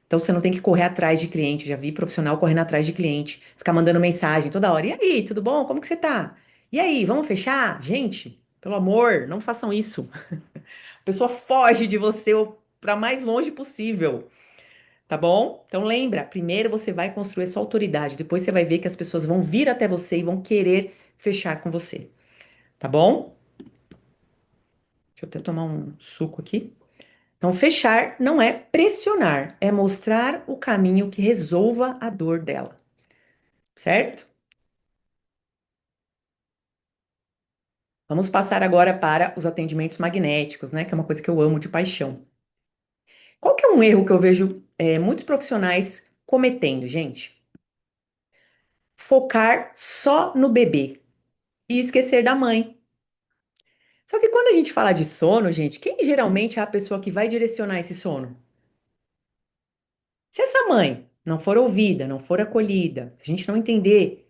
Então você não tem que correr atrás de cliente, já vi profissional correndo atrás de cliente, ficar mandando mensagem toda hora. E aí, tudo bom? Como que você tá? E aí, vamos fechar? Gente, pelo amor, não façam isso. A pessoa foge de você para mais longe possível, tá bom? Então lembra, primeiro você vai construir sua autoridade, depois você vai ver que as pessoas vão vir até você e vão querer fechar com você, tá bom? Deixa eu até tomar um suco aqui. Então, fechar não é pressionar, é mostrar o caminho que resolva a dor dela, certo? Vamos passar agora para os atendimentos magnéticos, né? Que é uma coisa que eu amo de paixão. Qual que é um erro que eu vejo muitos profissionais cometendo, gente? Focar só no bebê e esquecer da mãe. Só que quando a gente fala de sono, gente, quem geralmente é a pessoa que vai direcionar esse sono? Se essa mãe não for ouvida, não for acolhida, a gente não entender,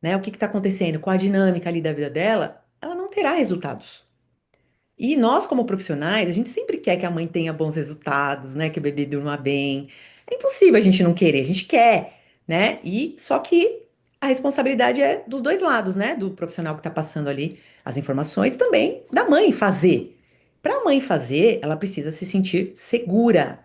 né, o que está acontecendo, qual a dinâmica ali da vida dela, ela não terá resultados. E nós, como profissionais, a gente sempre quer que a mãe tenha bons resultados, né? Que o bebê durma bem. É impossível a gente não querer, a gente quer, né? E só que a responsabilidade é dos dois lados, né? Do profissional que está passando ali as informações, também da mãe fazer. Para a mãe fazer, ela precisa se sentir segura.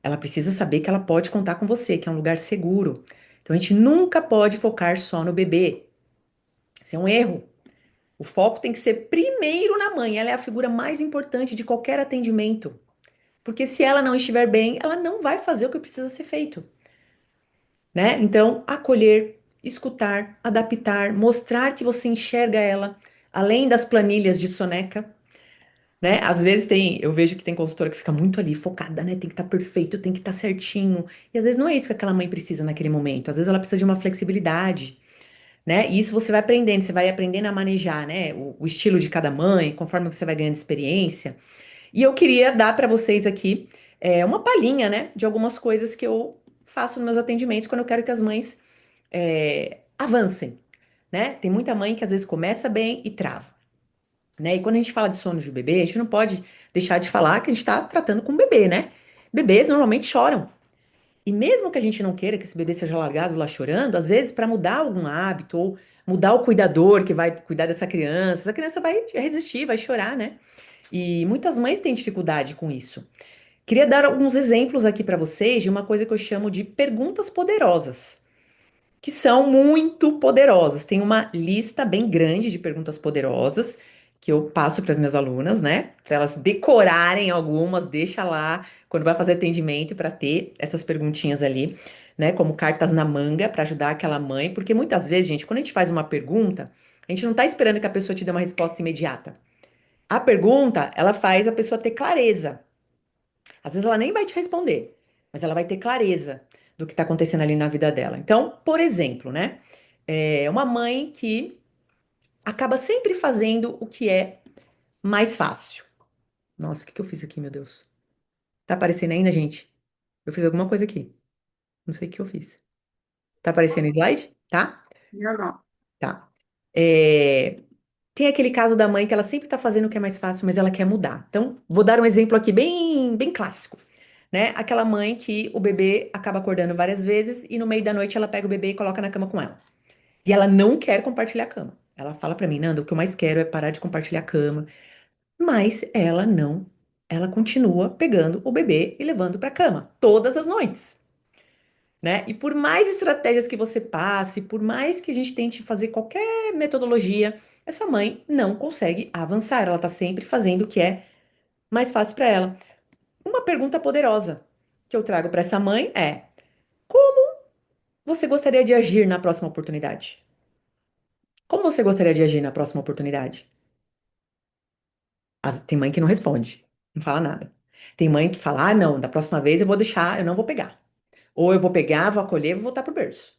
Ela precisa saber que ela pode contar com você, que é um lugar seguro. Então a gente nunca pode focar só no bebê. Isso é um erro. O foco tem que ser primeiro na mãe. Ela é a figura mais importante de qualquer atendimento. Porque se ela não estiver bem, ela não vai fazer o que precisa ser feito, né? Então, acolher, escutar, adaptar, mostrar que você enxerga ela, além das planilhas de soneca, né? Às vezes eu vejo que tem consultora que fica muito ali focada, né? Tem que estar perfeito, tem que estar certinho. E às vezes não é isso que aquela mãe precisa naquele momento. Às vezes ela precisa de uma flexibilidade, né? E isso você vai aprendendo, você vai aprendendo a manejar, né? O estilo de cada mãe, conforme você vai ganhando experiência. E eu queria dar para vocês aqui uma palhinha, né, de algumas coisas que eu faço nos meus atendimentos quando eu quero que as mães avancem, né? Tem muita mãe que às vezes começa bem e trava, né? E quando a gente fala de sono de bebê, a gente não pode deixar de falar que a gente está tratando com um bebê, né? Bebês normalmente choram. E mesmo que a gente não queira que esse bebê seja largado lá chorando, às vezes para mudar algum hábito ou mudar o cuidador que vai cuidar dessa criança, essa criança vai resistir, vai chorar, né? E muitas mães têm dificuldade com isso. Queria dar alguns exemplos aqui para vocês de uma coisa que eu chamo de perguntas poderosas, que são muito poderosas. Tem uma lista bem grande de perguntas poderosas que eu passo para as minhas alunas, né? Para elas decorarem algumas, deixa lá quando vai fazer atendimento para ter essas perguntinhas ali, né? Como cartas na manga para ajudar aquela mãe, porque muitas vezes, gente, quando a gente faz uma pergunta, a gente não está esperando que a pessoa te dê uma resposta imediata. A pergunta, ela faz a pessoa ter clareza. Às vezes ela nem vai te responder, mas ela vai ter clareza do que está acontecendo ali na vida dela. Então, por exemplo, né? Uma mãe que acaba sempre fazendo o que é mais fácil. Nossa, o que que eu fiz aqui, meu Deus? Tá aparecendo ainda, gente? Eu fiz alguma coisa aqui. Não sei o que eu fiz. Tá aparecendo slide? Tá? Legal. Tá. É, Tem aquele caso da mãe que ela sempre tá fazendo o que é mais fácil, mas ela quer mudar. Então, vou dar um exemplo aqui bem clássico, né? Aquela mãe que o bebê acaba acordando várias vezes e no meio da noite ela pega o bebê e coloca na cama com ela. E ela não quer compartilhar a cama. Ela fala pra mim, Nanda, o que eu mais quero é parar de compartilhar a cama. Mas ela não, ela continua pegando o bebê e levando pra cama todas as noites, né? E por mais estratégias que você passe, por mais que a gente tente fazer qualquer metodologia, essa mãe não consegue avançar. Ela tá sempre fazendo o que é mais fácil pra ela. Uma pergunta poderosa que eu trago pra essa mãe é: como você gostaria de agir na próxima oportunidade? Como você gostaria de agir na próxima oportunidade? Tem mãe que não responde, não fala nada. Tem mãe que fala: ah, não, da próxima vez eu vou deixar, eu não vou pegar. Ou eu vou pegar, vou acolher, e vou voltar pro berço,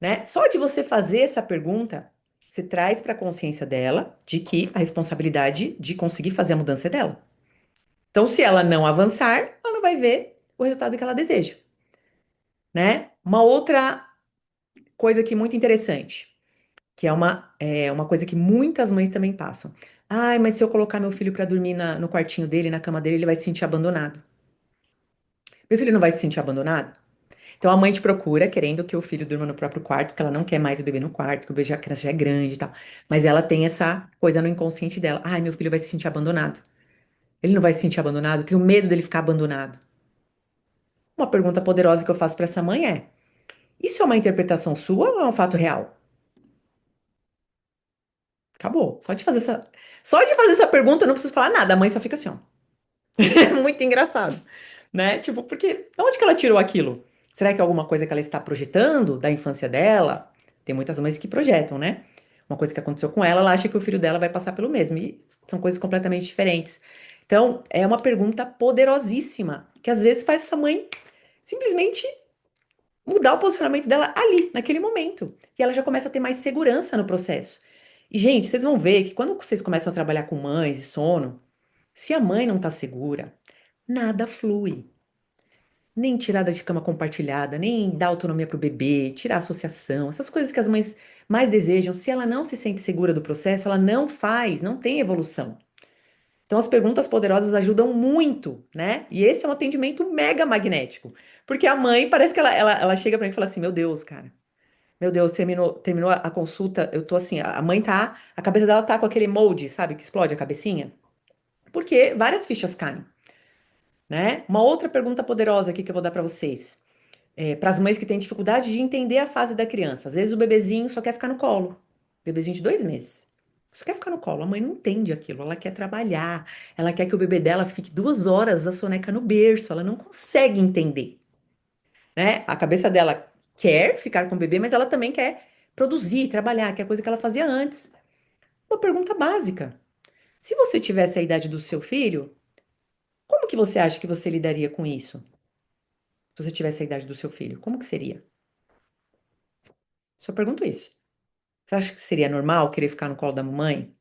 né? Só de você fazer essa pergunta, você traz para a consciência dela de que a responsabilidade de conseguir fazer a mudança é dela. Então, se ela não avançar, ela não vai ver o resultado que ela deseja, né? Uma outra coisa aqui muito interessante, que é uma coisa que muitas mães também passam. Ai, mas se eu colocar meu filho para dormir no quartinho dele, na cama dele, ele vai se sentir abandonado. Meu filho não vai se sentir abandonado? Então a mãe te procura querendo que o filho durma no próprio quarto, porque ela não quer mais o bebê no quarto, que o bebê já, a criança já é grande e tal. Mas ela tem essa coisa no inconsciente dela. Ai, meu filho vai se sentir abandonado. Ele não vai se sentir abandonado, eu tenho medo dele ficar abandonado. Uma pergunta poderosa que eu faço para essa mãe é: isso é uma interpretação sua ou é um fato real? Acabou. Só de fazer essa pergunta, eu não preciso falar nada. A mãe só fica assim, ó. É muito engraçado, né? Tipo, porque de onde que ela tirou aquilo? Será que é alguma coisa que ela está projetando da infância dela? Tem muitas mães que projetam, né? Uma coisa que aconteceu com ela, ela acha que o filho dela vai passar pelo mesmo. E são coisas completamente diferentes. Então, é uma pergunta poderosíssima, que às vezes faz essa mãe simplesmente mudar o posicionamento dela ali, naquele momento. E ela já começa a ter mais segurança no processo. E, gente, vocês vão ver que quando vocês começam a trabalhar com mães e sono, se a mãe não tá segura, nada flui. Nem tirada de cama compartilhada, nem dar autonomia para o bebê, tirar associação, essas coisas que as mães mais desejam. Se ela não se sente segura do processo, ela não faz, não tem evolução. Então, as perguntas poderosas ajudam muito, né? E esse é um atendimento mega magnético. Porque a mãe, parece que ela chega para mim e fala assim: Meu Deus, cara, meu Deus, terminou a consulta, eu tô assim, a mãe tá, a cabeça dela tá com aquele molde, sabe, que explode a cabecinha. Porque várias fichas caem, né? Uma outra pergunta poderosa aqui que eu vou dar para vocês. Para as mães que têm dificuldade de entender a fase da criança. Às vezes o bebezinho só quer ficar no colo. Bebezinho de 2 meses. Só quer ficar no colo. A mãe não entende aquilo. Ela quer trabalhar. Ela quer que o bebê dela fique 2 horas da soneca no berço. Ela não consegue entender, né? A cabeça dela quer ficar com o bebê, mas ela também quer produzir, trabalhar, que é a coisa que ela fazia antes. Uma pergunta básica. Se você tivesse a idade do seu filho, como que você acha que você lidaria com isso? Se você tivesse a idade do seu filho, como que seria? Só pergunto isso. Você acha que seria normal querer ficar no colo da mamãe?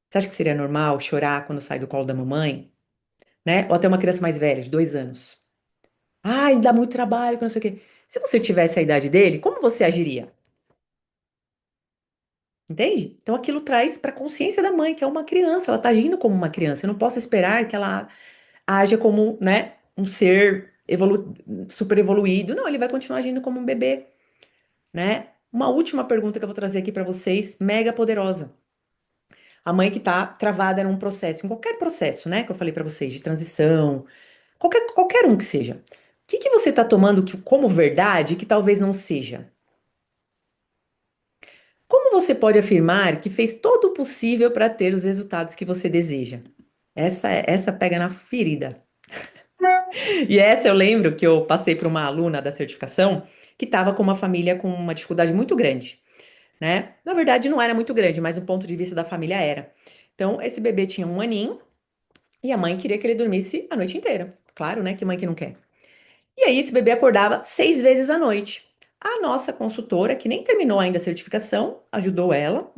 Você acha que seria normal chorar quando sai do colo da mamãe? Né? Ou até uma criança mais velha, de 2 anos. Ai, dá muito trabalho, que não sei o quê. Se você tivesse a idade dele, como você agiria? Entende? Então aquilo traz para a consciência da mãe, que é uma criança, ela está agindo como uma criança. Eu não posso esperar que ela haja como, né, um ser super evoluído. Não, ele vai continuar agindo como um bebê, né? Uma última pergunta que eu vou trazer aqui para vocês, mega poderosa. A mãe que está travada num processo, em qualquer processo, né, que eu falei para vocês, de transição, qualquer um que seja. O que que você está tomando como verdade que talvez não seja? Como você pode afirmar que fez todo o possível para ter os resultados que você deseja? Essa pega na ferida. E essa eu lembro que eu passei para uma aluna da certificação que estava com uma família com uma dificuldade muito grande, né? Na verdade, não era muito grande, mas do ponto de vista da família era. Então, esse bebê tinha um aninho e a mãe queria que ele dormisse a noite inteira. Claro, né? Que mãe que não quer. E aí, esse bebê acordava 6 vezes à noite. A nossa consultora, que nem terminou ainda a certificação, ajudou ela,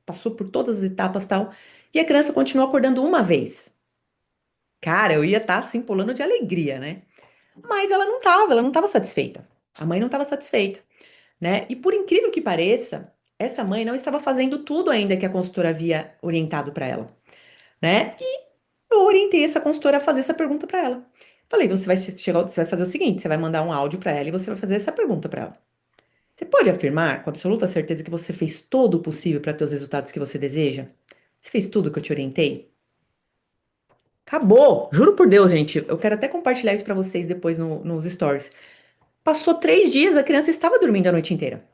passou por todas as etapas e tal, e a criança continuou acordando uma vez. Cara, eu ia estar assim pulando de alegria, né? Mas ela não estava satisfeita. A mãe não estava satisfeita, né? E por incrível que pareça, essa mãe não estava fazendo tudo ainda que a consultora havia orientado para ela, né? E eu orientei essa consultora a fazer essa pergunta para ela. Falei, você vai fazer o seguinte, você vai mandar um áudio para ela e você vai fazer essa pergunta para ela. Você pode afirmar com absoluta certeza que você fez todo o possível para ter os resultados que você deseja? Você fez tudo que eu te orientei? Acabou! Juro por Deus, gente. Eu quero até compartilhar isso para vocês depois nos stories. Passou 3 dias, a criança estava dormindo a noite inteira.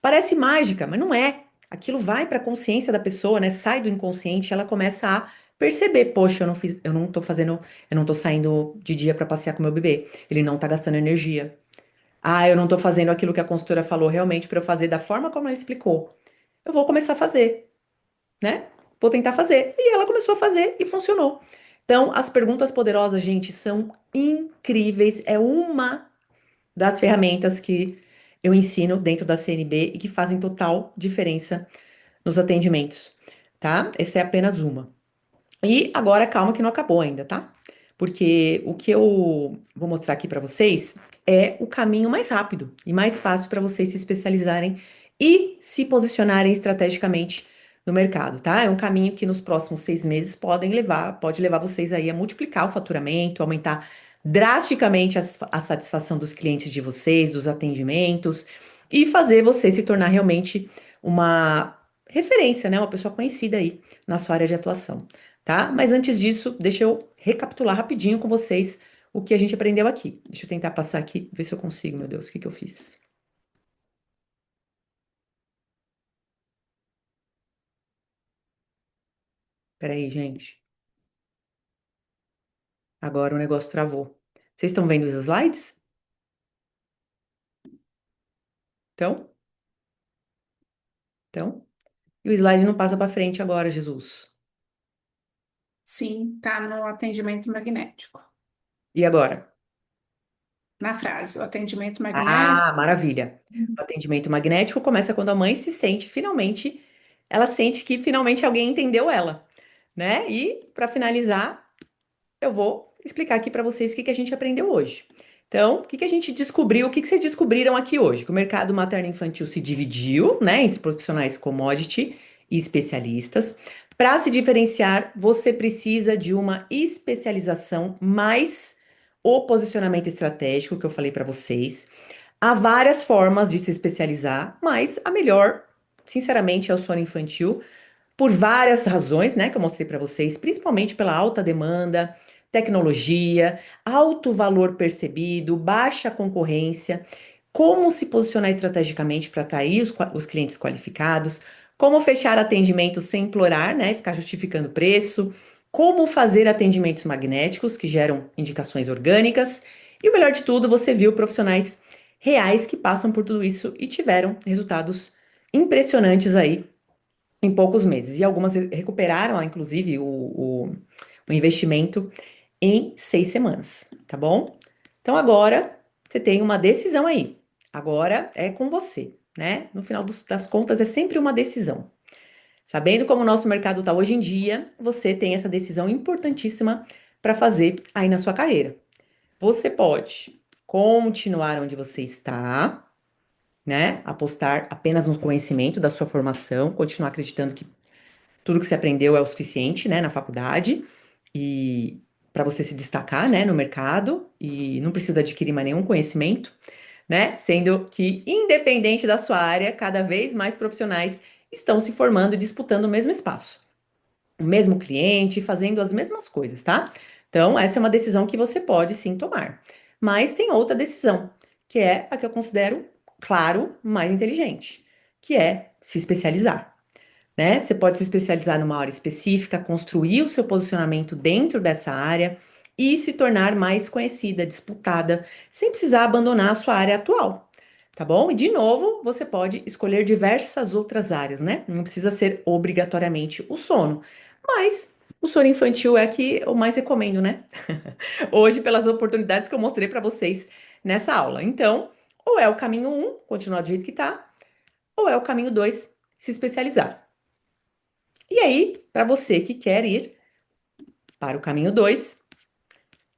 Parece mágica, mas não é. Aquilo vai para a consciência da pessoa, né? Sai do inconsciente, ela começa a perceber, poxa, eu não tô fazendo, eu não tô saindo de dia para passear com meu bebê. Ele não tá gastando energia. Ah, eu não tô fazendo aquilo que a consultora falou realmente para eu fazer da forma como ela explicou. Eu vou começar a fazer, né? Vou tentar fazer. E ela começou a fazer e funcionou. Então, as perguntas poderosas, gente, são incríveis. É uma das ferramentas que eu ensino dentro da CNB e que fazem total diferença nos atendimentos, tá? Essa é apenas uma. E agora, calma que não acabou ainda, tá? Porque o que eu vou mostrar aqui para vocês é o caminho mais rápido e mais fácil para vocês se especializarem e se posicionarem estrategicamente no mercado, tá? É um caminho que nos próximos 6 meses pode levar vocês aí a multiplicar o faturamento, aumentar drasticamente a satisfação dos clientes de vocês, dos atendimentos e fazer você se tornar realmente uma referência, né? Uma pessoa conhecida aí na sua área de atuação, tá? Mas antes disso, deixa eu recapitular rapidinho com vocês o que a gente aprendeu aqui. Deixa eu tentar passar aqui, ver se eu consigo, meu Deus, o que que eu fiz? Peraí, gente. Agora o negócio travou. Vocês estão vendo os slides? Então? Então? E o slide não passa para frente agora, Jesus. Sim, tá no atendimento magnético. E agora? Na frase, o atendimento Ah, magnético. maravilha. O atendimento magnético começa quando a mãe se sente finalmente, ela sente que finalmente alguém entendeu ela, né? E para finalizar, eu vou explicar aqui para vocês o que que a gente aprendeu hoje. Então, o que que a gente descobriu, o que que vocês descobriram aqui hoje? Que o mercado materno-infantil se dividiu, né, entre profissionais commodity e especialistas. Para se diferenciar, você precisa de uma especialização mais o posicionamento estratégico que eu falei para vocês. Há várias formas de se especializar, mas a melhor, sinceramente, é o sono infantil por várias razões, né, que eu mostrei para vocês, principalmente pela alta demanda, tecnologia, alto valor percebido, baixa concorrência, como se posicionar estrategicamente para atrair os clientes qualificados, como fechar atendimentos sem implorar, né, ficar justificando preço, como fazer atendimentos magnéticos que geram indicações orgânicas, e o melhor de tudo, você viu profissionais reais que passam por tudo isso e tiveram resultados impressionantes aí em poucos meses. E algumas recuperaram, inclusive, o investimento em 6 semanas, tá bom? Então agora você tem uma decisão aí. Agora é com você, né? No final das contas, é sempre uma decisão. Sabendo como o nosso mercado está hoje em dia, você tem essa decisão importantíssima para fazer aí na sua carreira. Você pode continuar onde você está, né? Apostar apenas no conhecimento da sua formação, continuar acreditando que tudo que você aprendeu é o suficiente, né, na faculdade e para você se destacar, né, no mercado e não precisa adquirir mais nenhum conhecimento, né? Sendo que, independente da sua área, cada vez mais profissionais estão se formando e disputando o mesmo espaço, o mesmo cliente, fazendo as mesmas coisas, tá? Então, essa é uma decisão que você pode sim tomar. Mas tem outra decisão, que é a que eu considero, claro, mais inteligente, que é se especializar, né? Você pode se especializar numa área específica, construir o seu posicionamento dentro dessa área e se tornar mais conhecida, disputada, sem precisar abandonar a sua área atual, tá bom? E de novo, você pode escolher diversas outras áreas, né? Não precisa ser obrigatoriamente o sono, mas o sono infantil é que eu mais recomendo, né? Hoje, pelas oportunidades que eu mostrei para vocês nessa aula. Então, ou é o caminho um, continuar do jeito que tá, ou é o caminho 2, se especializar. E aí, para você que quer ir para o caminho 2, se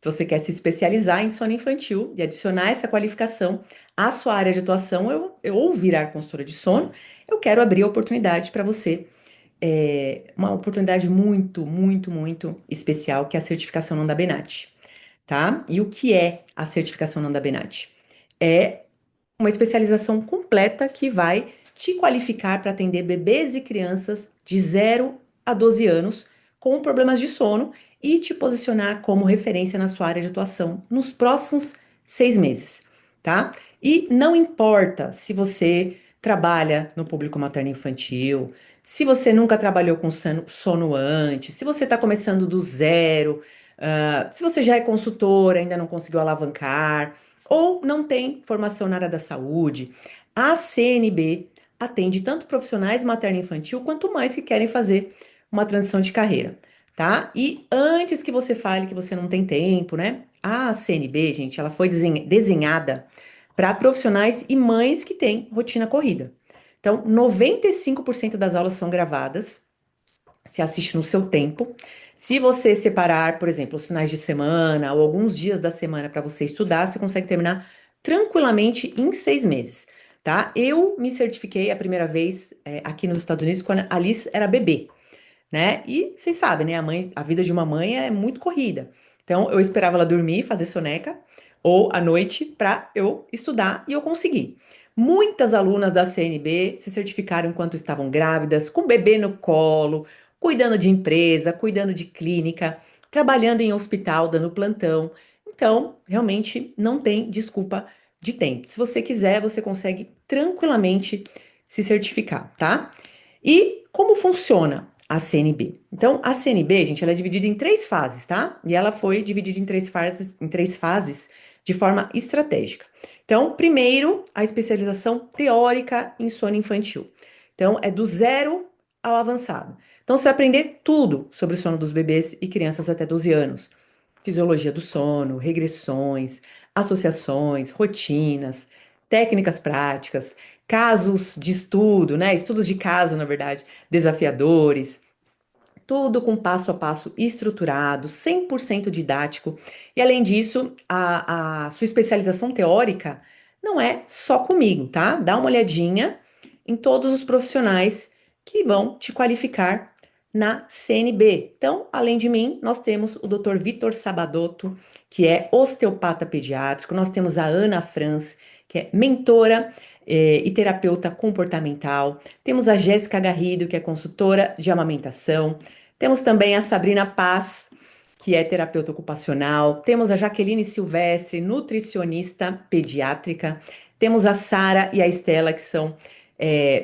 você quer se especializar em sono infantil e adicionar essa qualificação à sua área de atuação, ou virar consultora de sono, eu quero abrir a oportunidade para você, uma oportunidade muito, muito, muito especial, que é a certificação Nanda Benatti, tá? E o que é a certificação Nanda Benatti? É uma especialização completa que vai te qualificar para atender bebês e crianças de 0 a 12 anos com problemas de sono e te posicionar como referência na sua área de atuação nos próximos 6 meses, tá? E não importa se você trabalha no público materno infantil, se você nunca trabalhou com sono antes, se você está começando do zero, se você já é consultora, ainda não conseguiu alavancar ou não tem formação na área da saúde, a CNB atende tanto profissionais materno-infantil quanto mais que querem fazer uma transição de carreira, tá? E antes que você fale que você não tem tempo, né? A CNB, gente, ela foi desenhada para profissionais e mães que têm rotina corrida. Então, 95% das aulas são gravadas, se assiste no seu tempo. Se você separar, por exemplo, os finais de semana ou alguns dias da semana para você estudar, você consegue terminar tranquilamente em 6 meses, tá? Eu me certifiquei a primeira vez aqui nos Estados Unidos quando a Alice era bebê, né? E vocês sabem, né? A vida de uma mãe é muito corrida. Então, eu esperava ela dormir, fazer soneca, ou à noite, para eu estudar e eu consegui. Muitas alunas da CNB se certificaram enquanto estavam grávidas, com o bebê no colo, cuidando de empresa, cuidando de clínica, trabalhando em hospital, dando plantão. Então, realmente não tem desculpa de tempo. Se você quiser, você consegue tranquilamente se certificar, tá? E como funciona a CNB? Então, a CNB, gente, ela é dividida em 3 fases, tá? E ela foi dividida em três fases de forma estratégica. Então, primeiro, a especialização teórica em sono infantil. Então, é do zero ao avançado. Então, você vai aprender tudo sobre o sono dos bebês e crianças até 12 anos. Fisiologia do sono, regressões, associações, rotinas, técnicas práticas, casos de estudo, né? Estudos de caso, na verdade, desafiadores, tudo com passo a passo estruturado, 100% didático. E além disso, a sua especialização teórica não é só comigo, tá? Dá uma olhadinha em todos os profissionais que vão te qualificar na CNB. Então, além de mim, nós temos o Dr. Vitor Sabadotto, que é osteopata pediátrico, nós temos a Ana Franz, que é mentora e terapeuta comportamental. Temos a Jéssica Garrido, que é consultora de amamentação. Temos também a Sabrina Paz, que é terapeuta ocupacional. Temos a Jaqueline Silvestre, nutricionista pediátrica. Temos a Sara e a Estela, que são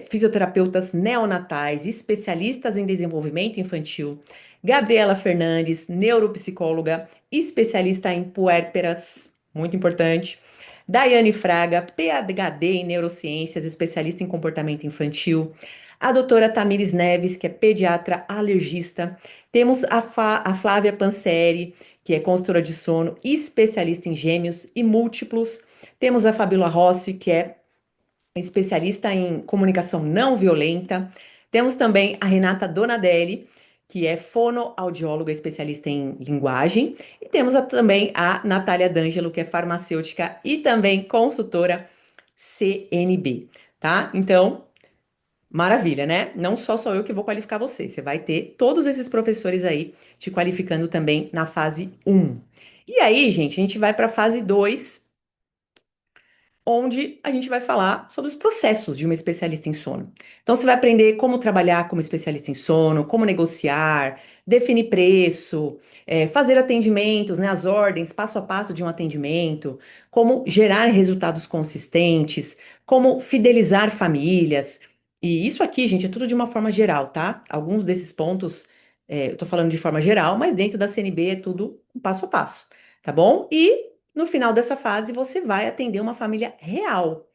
fisioterapeutas neonatais, especialistas em desenvolvimento infantil. Gabriela Fernandes, neuropsicóloga, especialista em puérperas, muito importante. Daiane Fraga, PhD em neurociências, especialista em comportamento infantil. A doutora Tamires Neves, que é pediatra alergista. Temos a Flávia Panseri, que é consultora de sono, especialista em gêmeos e múltiplos. Temos a Fabiola Rossi, que é especialista em comunicação não violenta. Temos também a Renata Donadelli, que é fonoaudióloga especialista em linguagem. E temos também a Natália D'Angelo, que é farmacêutica e também consultora CNB, tá? Então, maravilha, né? Não só sou eu que vou qualificar você, você vai ter todos esses professores aí te qualificando também na fase um. E aí, gente, a gente vai para a fase 2, onde a gente vai falar sobre os processos de uma especialista em sono. Então, você vai aprender como trabalhar como especialista em sono, como negociar, definir preço, fazer atendimentos, né, as ordens, passo a passo de um atendimento, como gerar resultados consistentes, como fidelizar famílias. E isso aqui, gente, é tudo de uma forma geral, tá? Alguns desses pontos, eu tô falando de forma geral, mas dentro da CNB é tudo um passo a passo, tá bom? E no final dessa fase, você vai atender uma família real,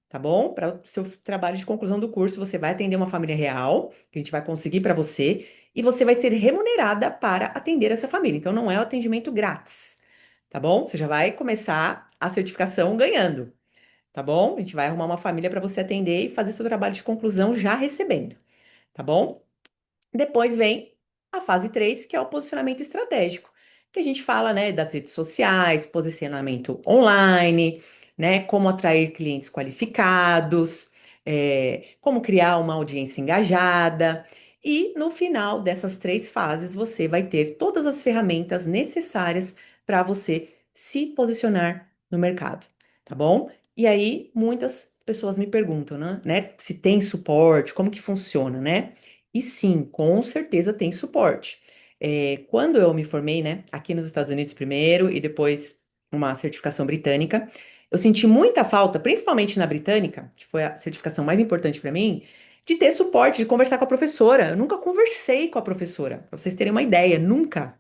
tá bom? Para o seu trabalho de conclusão do curso, você vai atender uma família real, que a gente vai conseguir para você, e você vai ser remunerada para atender essa família. Então, não é o atendimento grátis, tá bom? Você já vai começar a certificação ganhando, tá bom? A gente vai arrumar uma família para você atender e fazer seu trabalho de conclusão já recebendo, tá bom? Depois vem a fase 3, que é o posicionamento estratégico, que a gente fala, né, das redes sociais, posicionamento online, né, como atrair clientes qualificados, como criar uma audiência engajada. E no final dessas 3 fases, você vai ter todas as ferramentas necessárias para você se posicionar no mercado, tá bom? E aí, muitas pessoas me perguntam, né, se tem suporte, como que funciona, né? E sim, com certeza tem suporte. Quando eu me formei, né, aqui nos Estados Unidos primeiro e depois uma certificação britânica, eu senti muita falta, principalmente na britânica, que foi a certificação mais importante para mim, de ter suporte, de conversar com a professora. Eu nunca conversei com a professora, para vocês terem uma ideia, nunca.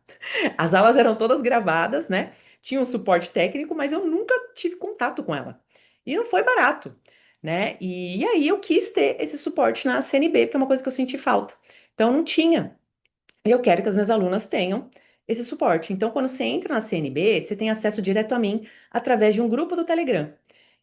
As aulas eram todas gravadas, né? Tinha um suporte técnico, mas eu nunca tive contato com ela. E não foi barato, né? E aí eu quis ter esse suporte na CNB, porque é uma coisa que eu senti falta. Então não tinha. E eu quero que as minhas alunas tenham esse suporte. Então, quando você entra na CNB, você tem acesso direto a mim através de um grupo do Telegram.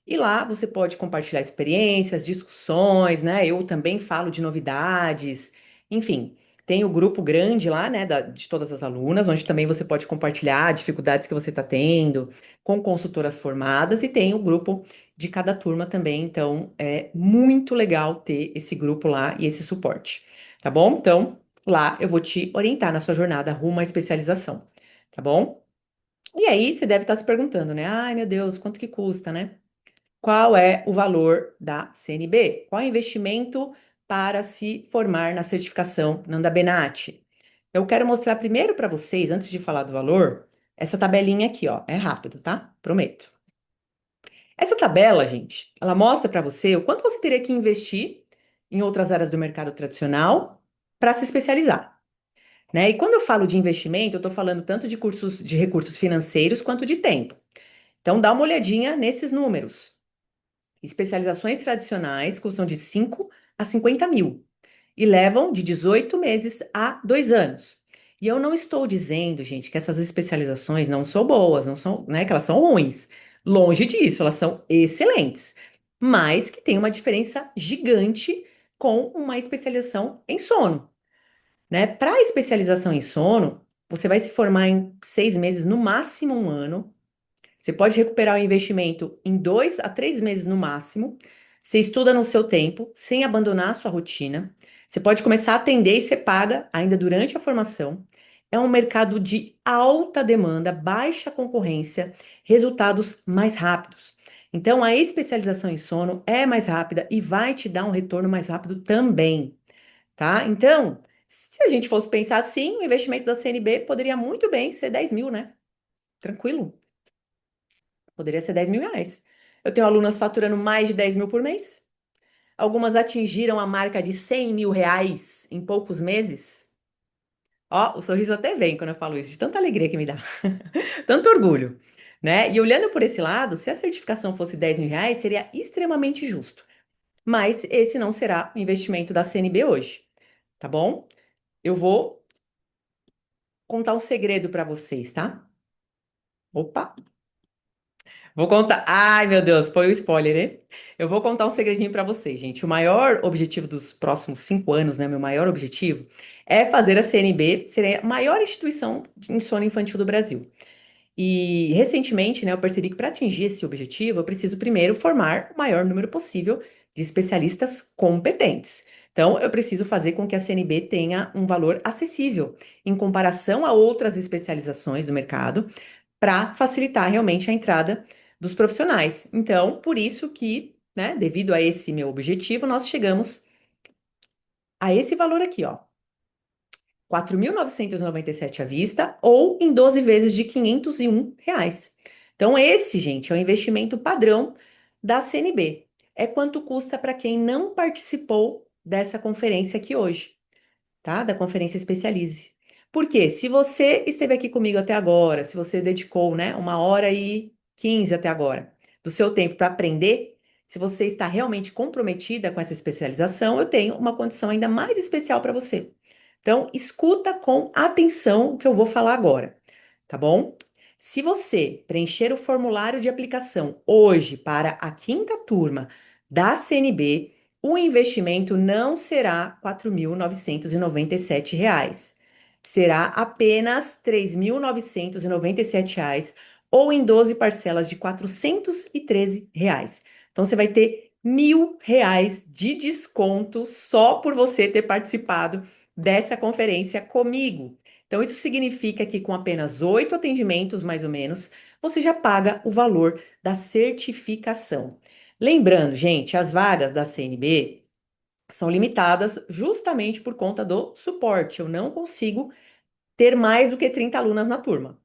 E lá você pode compartilhar experiências, discussões, né? Eu também falo de novidades. Enfim, tem o grupo grande lá, né, de todas as alunas, onde também você pode compartilhar dificuldades que você está tendo com consultoras formadas, e tem o grupo de cada turma também. Então, é muito legal ter esse grupo lá e esse suporte. Tá bom? Então, lá eu vou te orientar na sua jornada rumo à especialização. Tá bom? E aí, você deve estar se perguntando, né? Ai, meu Deus, quanto que custa, né? Qual é o valor da CNB? Qual é o investimento para se formar na certificação Nanda Benatti? Eu quero mostrar primeiro para vocês, antes de falar do valor, essa tabelinha aqui, ó. É rápido, tá? Prometo. Essa tabela, gente, ela mostra para você o quanto você teria que investir em outras áreas do mercado tradicional para se especializar, né? E quando eu falo de investimento, eu estou falando tanto de cursos de recursos financeiros quanto de tempo. Então, dá uma olhadinha nesses números. Especializações tradicionais custam de 5 a 50 mil e levam de 18 meses a 2 anos. E eu não estou dizendo, gente, que essas especializações não são boas, não são, né, que elas são ruins. Longe disso, elas são excelentes, mas que tem uma diferença gigante com uma especialização em sono, né? Para a especialização em sono, você vai se formar em 6 meses, no máximo um ano. Você pode recuperar o investimento em 2 a 3 meses no máximo. Você estuda no seu tempo, sem abandonar a sua rotina. Você pode começar a atender e ser paga ainda durante a formação. É um mercado de alta demanda, baixa concorrência, resultados mais rápidos. Então, a especialização em sono é mais rápida e vai te dar um retorno mais rápido também, tá? Então, se a gente fosse pensar assim, o investimento da CNB poderia muito bem ser 10 mil, né? Tranquilo. Poderia ser 10 mil reais. Eu tenho alunas faturando mais de 10 mil por mês. Algumas atingiram a marca de 100 mil reais em poucos meses. Ó, o sorriso até vem quando eu falo isso, de tanta alegria que me dá, tanto orgulho, né? E olhando por esse lado, se a certificação fosse 10 mil reais, seria extremamente justo. Mas esse não será o investimento da CNB hoje, tá bom? Eu vou contar um segredo para vocês, tá? Opa! Vou contar. Ai, meu Deus, foi o spoiler, né? Eu vou contar um segredinho pra vocês, gente. O maior objetivo dos próximos 5 anos, né? Meu maior objetivo é fazer a CNB ser a maior instituição de sono infantil do Brasil. E recentemente, né, eu percebi que para atingir esse objetivo, eu preciso primeiro formar o maior número possível de especialistas competentes. Então, eu preciso fazer com que a CNB tenha um valor acessível em comparação a outras especializações do mercado, para facilitar realmente a entrada dos profissionais. Então, por isso que, né, devido a esse meu objetivo, nós chegamos a esse valor aqui, ó. 4.997 à vista ou em 12 vezes de R$ 501. Então, esse, gente, é o investimento padrão da CNB. É quanto custa para quem não participou dessa conferência aqui hoje, tá? Da conferência Especialize. Porque se você esteve aqui comigo até agora, se você dedicou, né, 1h15 até agora do seu tempo para aprender, se você está realmente comprometida com essa especialização, eu tenho uma condição ainda mais especial para você. Então, escuta com atenção o que eu vou falar agora, tá bom? Se você preencher o formulário de aplicação hoje para a quinta turma da CNB, o investimento não será R$ 4.997. Será apenas R$ 3.997 ou em 12 parcelas de R$ 413. Então você vai ter R$ 1.000 de desconto só por você ter participado dessa conferência comigo. Então isso significa que com apenas 8 atendimentos, mais ou menos, você já paga o valor da certificação. Lembrando, gente, as vagas da CNB são limitadas justamente por conta do suporte. Eu não consigo ter mais do que 30 alunas na turma,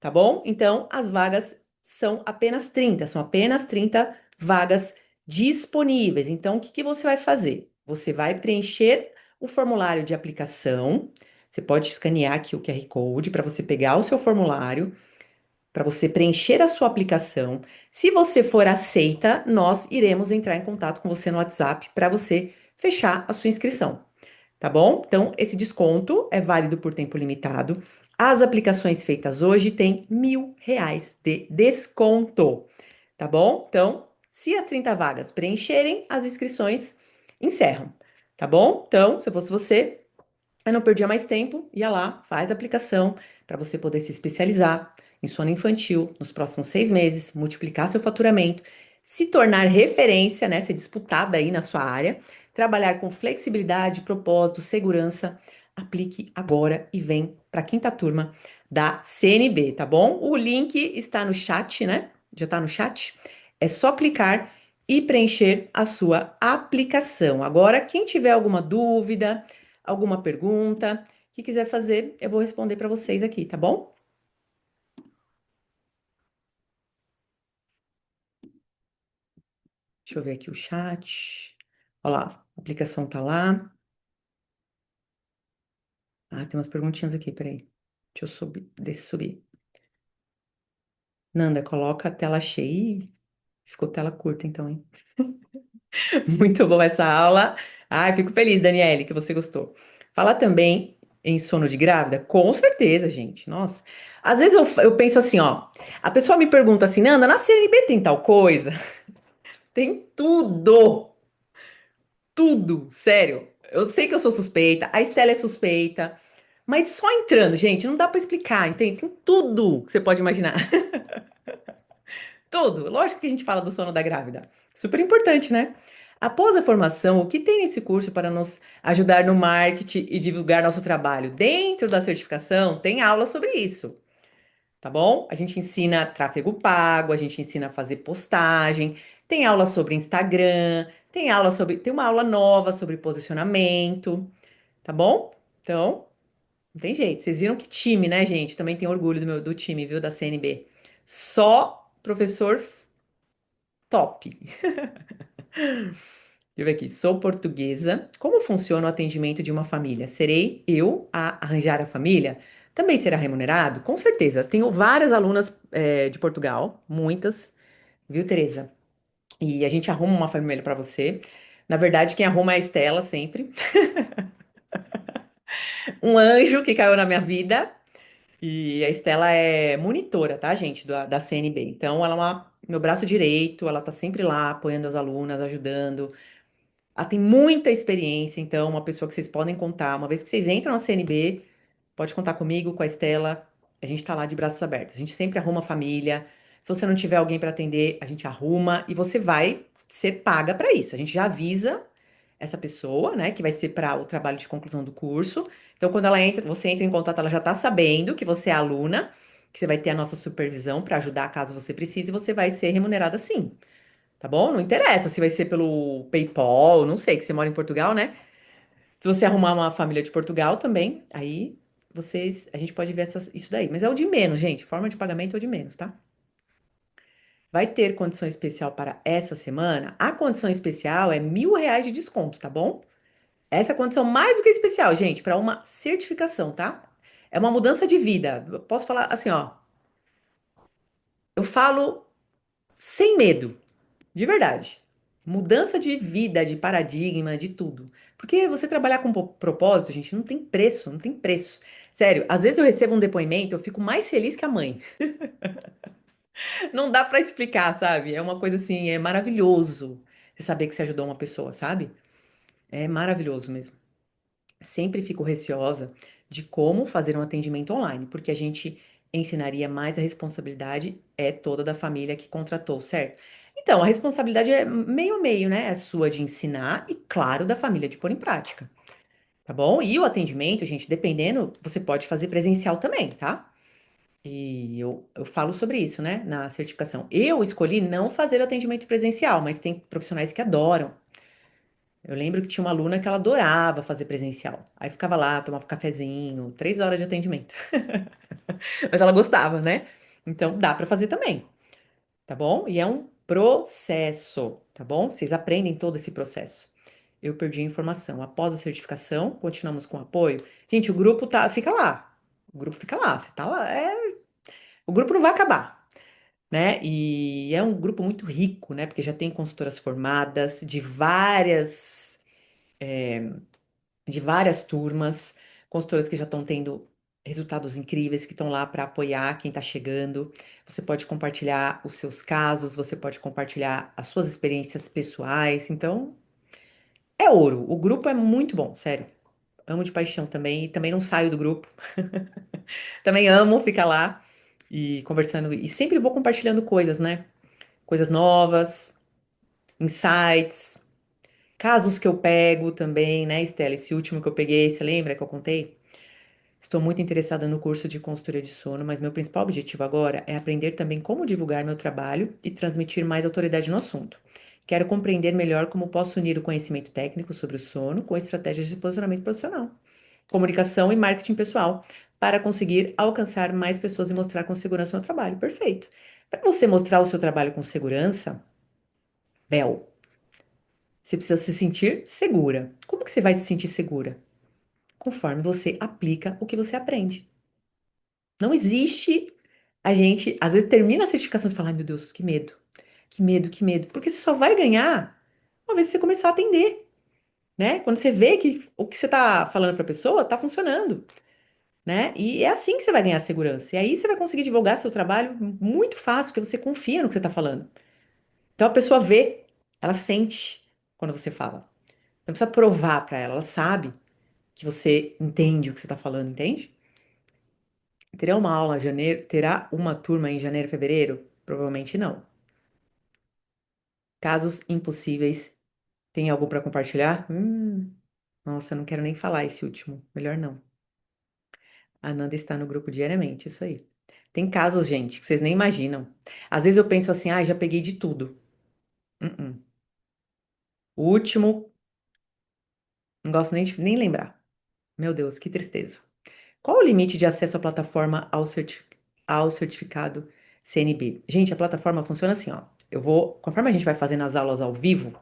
tá bom? Então, as vagas são apenas 30, são apenas 30 vagas disponíveis. Então, o que que você vai fazer? Você vai preencher o formulário de aplicação. Você pode escanear aqui o QR Code para você pegar o seu formulário, para você preencher a sua aplicação. Se você for aceita, nós iremos entrar em contato com você no WhatsApp para você fechar a sua inscrição, tá bom? Então, esse desconto é válido por tempo limitado. As aplicações feitas hoje têm R$ 1.000 de desconto, tá bom? Então, se as 30 vagas preencherem, as inscrições encerram, tá bom? Então, se eu fosse você, eu não perdia mais tempo, ia lá, faz a aplicação para você poder se especializar em sono infantil nos próximos 6 meses, multiplicar seu faturamento, se tornar referência, né, ser disputada aí na sua área, trabalhar com flexibilidade, propósito, segurança. Aplique agora e vem para a quinta turma da CNB, tá bom? O link está no chat, né? Já está no chat. É só clicar e preencher a sua aplicação. Agora, quem tiver alguma dúvida, alguma pergunta que quiser fazer, eu vou responder para vocês aqui, tá bom? Deixa eu ver aqui o chat. Olha lá, a aplicação tá lá. Ah, tem umas perguntinhas aqui, peraí. Deixa eu subir, deixa eu subir. Nanda, coloca a tela cheia. Ih, ficou tela curta então, hein? Muito boa essa aula. Ai, fico feliz, Daniele, que você gostou. Falar também em sono de grávida? Com certeza, gente. Nossa. Às vezes eu penso assim, ó. A pessoa me pergunta assim, Nanda, na CNB tem tal coisa? Tem tudo. Tudo, sério. Eu sei que eu sou suspeita, a Estela é suspeita, mas só entrando, gente, não dá pra explicar, entende? Tem tudo que você pode imaginar. Tudo. Lógico que a gente fala do sono da grávida. Super importante, né? Após a formação, o que tem nesse curso para nos ajudar no marketing e divulgar nosso trabalho? Dentro da certificação, tem aula sobre isso, tá bom? A gente ensina tráfego pago, a gente ensina a fazer postagem, tem aula sobre Instagram, tem uma aula nova sobre posicionamento, tá bom? Então, não tem jeito. Vocês viram que time, né, gente? Também tenho orgulho do time, viu, da CNB. Só professor top. Deixa eu ver aqui. Sou portuguesa. Como funciona o atendimento de uma família? Serei eu a arranjar a família? Também será remunerado? Com certeza. Tenho várias alunas de Portugal, muitas, viu, Tereza? E a gente arruma uma família para você. Na verdade, quem arruma é a Estela sempre. Um anjo que caiu na minha vida. E a Estela é monitora, tá, gente, da CNB. Então, ela é meu braço direito, ela tá sempre lá apoiando as alunas, ajudando. Ela tem muita experiência, então, uma pessoa que vocês podem contar. Uma vez que vocês entram na CNB, pode contar comigo, com a Estela. A gente tá lá de braços abertos. A gente sempre arruma família. Se você não tiver alguém para atender, a gente arruma e você vai ser paga para isso. A gente já avisa essa pessoa, né, que vai ser para o trabalho de conclusão do curso. Então, quando ela entra, você entra em contato, ela já tá sabendo que você é aluna, que você vai ter a nossa supervisão para ajudar caso você precise, e você vai ser remunerada sim. Tá bom? Não interessa se vai ser pelo PayPal, não sei, que você mora em Portugal, né? Se você arrumar uma família de Portugal também, aí a gente pode ver isso daí. Mas é o de menos, gente. Forma de pagamento é o de menos, tá? Vai ter condição especial para essa semana. A condição especial é R$ 1.000 de desconto, tá bom? Essa é a condição mais do que especial, gente, para uma certificação, tá? É uma mudança de vida. Eu posso falar assim, ó. Eu falo sem medo. De verdade. Mudança de vida, de paradigma, de tudo. Porque você trabalhar com propósito, gente, não tem preço, não tem preço. Sério, às vezes eu recebo um depoimento, eu fico mais feliz que a mãe. Não dá pra explicar, sabe? É uma coisa assim, é maravilhoso você saber que você ajudou uma pessoa, sabe? É maravilhoso mesmo. Sempre fico receosa de como fazer um atendimento online, porque a gente ensinaria mais a responsabilidade é toda da família que contratou, certo? Então, a responsabilidade é meio a meio, né? É sua de ensinar e, claro, da família de pôr em prática, tá bom? E o atendimento, gente, dependendo, você pode fazer presencial também, tá? E eu falo sobre isso, né, na certificação. Eu escolhi não fazer atendimento presencial, mas tem profissionais que adoram. Eu lembro que tinha uma aluna que ela adorava fazer presencial. Aí ficava lá, tomava um cafezinho, 3 horas de atendimento. Mas ela gostava, né? Então dá pra fazer também, tá bom? E é um processo, tá bom? Vocês aprendem todo esse processo. Eu perdi a informação. Após a certificação, continuamos com apoio. Gente, o grupo fica lá. O grupo fica lá. Você tá lá, o grupo não vai acabar, né? E é um grupo muito rico, né? Porque já tem consultoras formadas de várias turmas, consultoras que já estão tendo resultados incríveis, que estão lá para apoiar quem está chegando. Você pode compartilhar os seus casos, você pode compartilhar as suas experiências pessoais. Então, é ouro. O grupo é muito bom, sério. Amo de paixão também e também não saio do grupo. Também amo ficar lá e conversando e sempre vou compartilhando coisas, né? Coisas novas, insights, casos que eu pego também, né, Estela? Esse último que eu peguei, você lembra que eu contei? Estou muito interessada no curso de consultoria de sono, mas meu principal objetivo agora é aprender também como divulgar meu trabalho e transmitir mais autoridade no assunto. Quero compreender melhor como posso unir o conhecimento técnico sobre o sono com estratégias de posicionamento profissional, comunicação e marketing pessoal, para conseguir alcançar mais pessoas e mostrar com segurança o meu trabalho. Perfeito. Para você mostrar o seu trabalho com segurança, Bel, você precisa se sentir segura. Como que você vai se sentir segura? Conforme você aplica o que você aprende. Não existe a gente, às vezes, termina a certificação e fala, ai meu Deus, que medo, que medo, que medo. Porque você só vai ganhar uma vez que você começar a atender, né? Quando você vê que o que você tá falando para a pessoa tá funcionando, né? E é assim que você vai ganhar segurança. E aí você vai conseguir divulgar seu trabalho muito fácil, porque você confia no que você tá falando. Então a pessoa vê, ela sente quando você fala. Não precisa provar para ela, ela sabe que você entende o que você tá falando, entende? Terá uma aula em janeiro? Terá uma turma em janeiro, fevereiro? Provavelmente não. Casos impossíveis. Tem algo para compartilhar? Nossa, não quero nem falar esse último. Melhor não. A Nanda está no grupo diariamente, isso aí. Tem casos, gente, que vocês nem imaginam. Às vezes eu penso assim, já peguei de tudo. Uh-uh. O último, não gosto nem lembrar. Meu Deus, que tristeza. Qual o limite de acesso à plataforma ao certificado CNB? Gente, a plataforma funciona assim, ó. Conforme a gente vai fazendo as aulas ao vivo,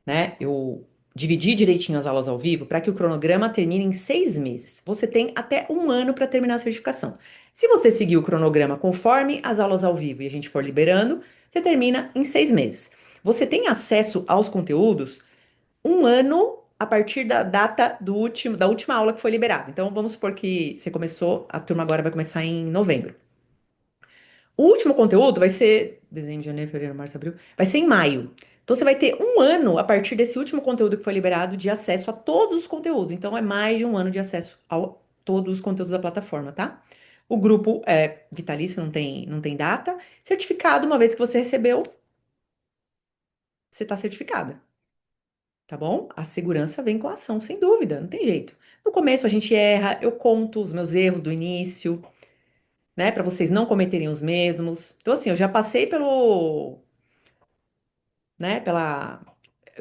né? Eu dividi direitinho as aulas ao vivo para que o cronograma termine em 6 meses. Você tem até um ano para terminar a certificação. Se você seguir o cronograma conforme as aulas ao vivo e a gente for liberando, você termina em 6 meses. Você tem acesso aos conteúdos um ano, a partir da data da última aula que foi liberada. Então, vamos supor que você começou, a turma agora vai começar em novembro. O último conteúdo vai ser dezembro, janeiro, fevereiro, março, abril. Vai ser em maio. Então você vai ter um ano a partir desse último conteúdo que foi liberado de acesso a todos os conteúdos. Então é mais de um ano de acesso a todos os conteúdos da plataforma, tá? O grupo é vitalício, não tem data. Certificado, uma vez que você recebeu, você está certificada, tá bom? A segurança vem com a ação, sem dúvida, não tem jeito. No começo a gente erra, eu conto os meus erros do início, né, para vocês não cometerem os mesmos. Então assim, eu já passei pelo né?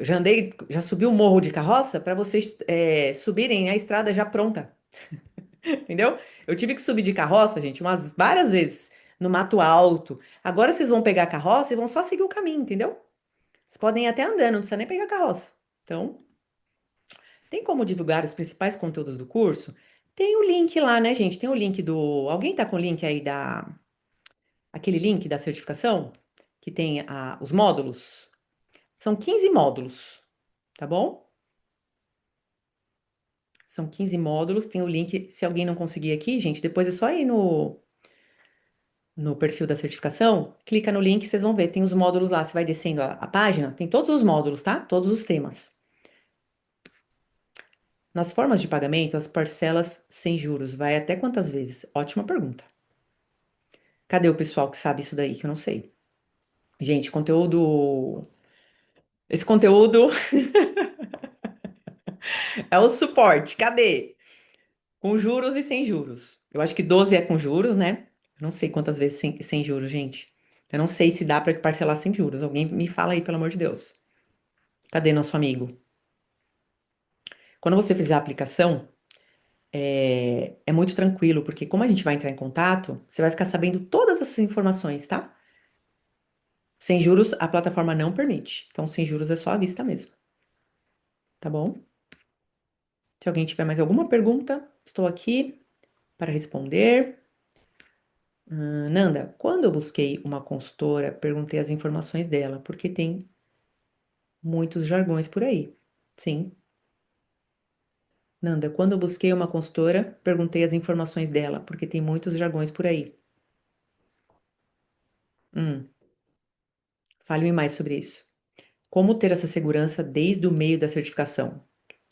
Já andei, já subi o morro de carroça para vocês subirem a estrada já pronta, entendeu? Eu tive que subir de carroça, gente, umas várias vezes no mato alto. Agora vocês vão pegar a carroça e vão só seguir o caminho, entendeu? Vocês podem ir até andando, não precisa nem pegar a carroça. Então, tem como divulgar os principais conteúdos do curso? Tem o link lá, né, gente? Tem o link do. Alguém tá com o link aí aquele link da certificação? Que tem os módulos? São 15 módulos, tá bom? São 15 módulos, tem o link. Se alguém não conseguir aqui, gente, depois é só ir no perfil da certificação, clica no link, vocês vão ver. Tem os módulos lá. Você vai descendo a página, tem todos os módulos, tá? Todos os temas. Nas formas de pagamento, as parcelas sem juros vai até quantas vezes? Ótima pergunta. Cadê o pessoal que sabe isso daí, que eu não sei? Gente, conteúdo. Esse conteúdo é o suporte. Cadê? Com juros e sem juros. Eu acho que 12 é com juros, né? Eu não sei quantas vezes sem juros, gente. Eu não sei se dá para parcelar sem juros. Alguém me fala aí, pelo amor de Deus. Cadê nosso amigo? Quando você fizer a aplicação, é muito tranquilo, porque como a gente vai entrar em contato, você vai ficar sabendo todas essas informações, tá? Sem juros, a plataforma não permite. Então, sem juros é só à vista mesmo, tá bom? Se alguém tiver mais alguma pergunta, estou aqui para responder. Nanda, quando eu busquei uma consultora, perguntei as informações dela, porque tem muitos jargões por aí. Sim. Nanda, quando eu busquei uma consultora, perguntei as informações dela, porque tem muitos jargões por aí. Hum, Fale-me mais sobre isso. Como ter essa segurança desde o meio da certificação?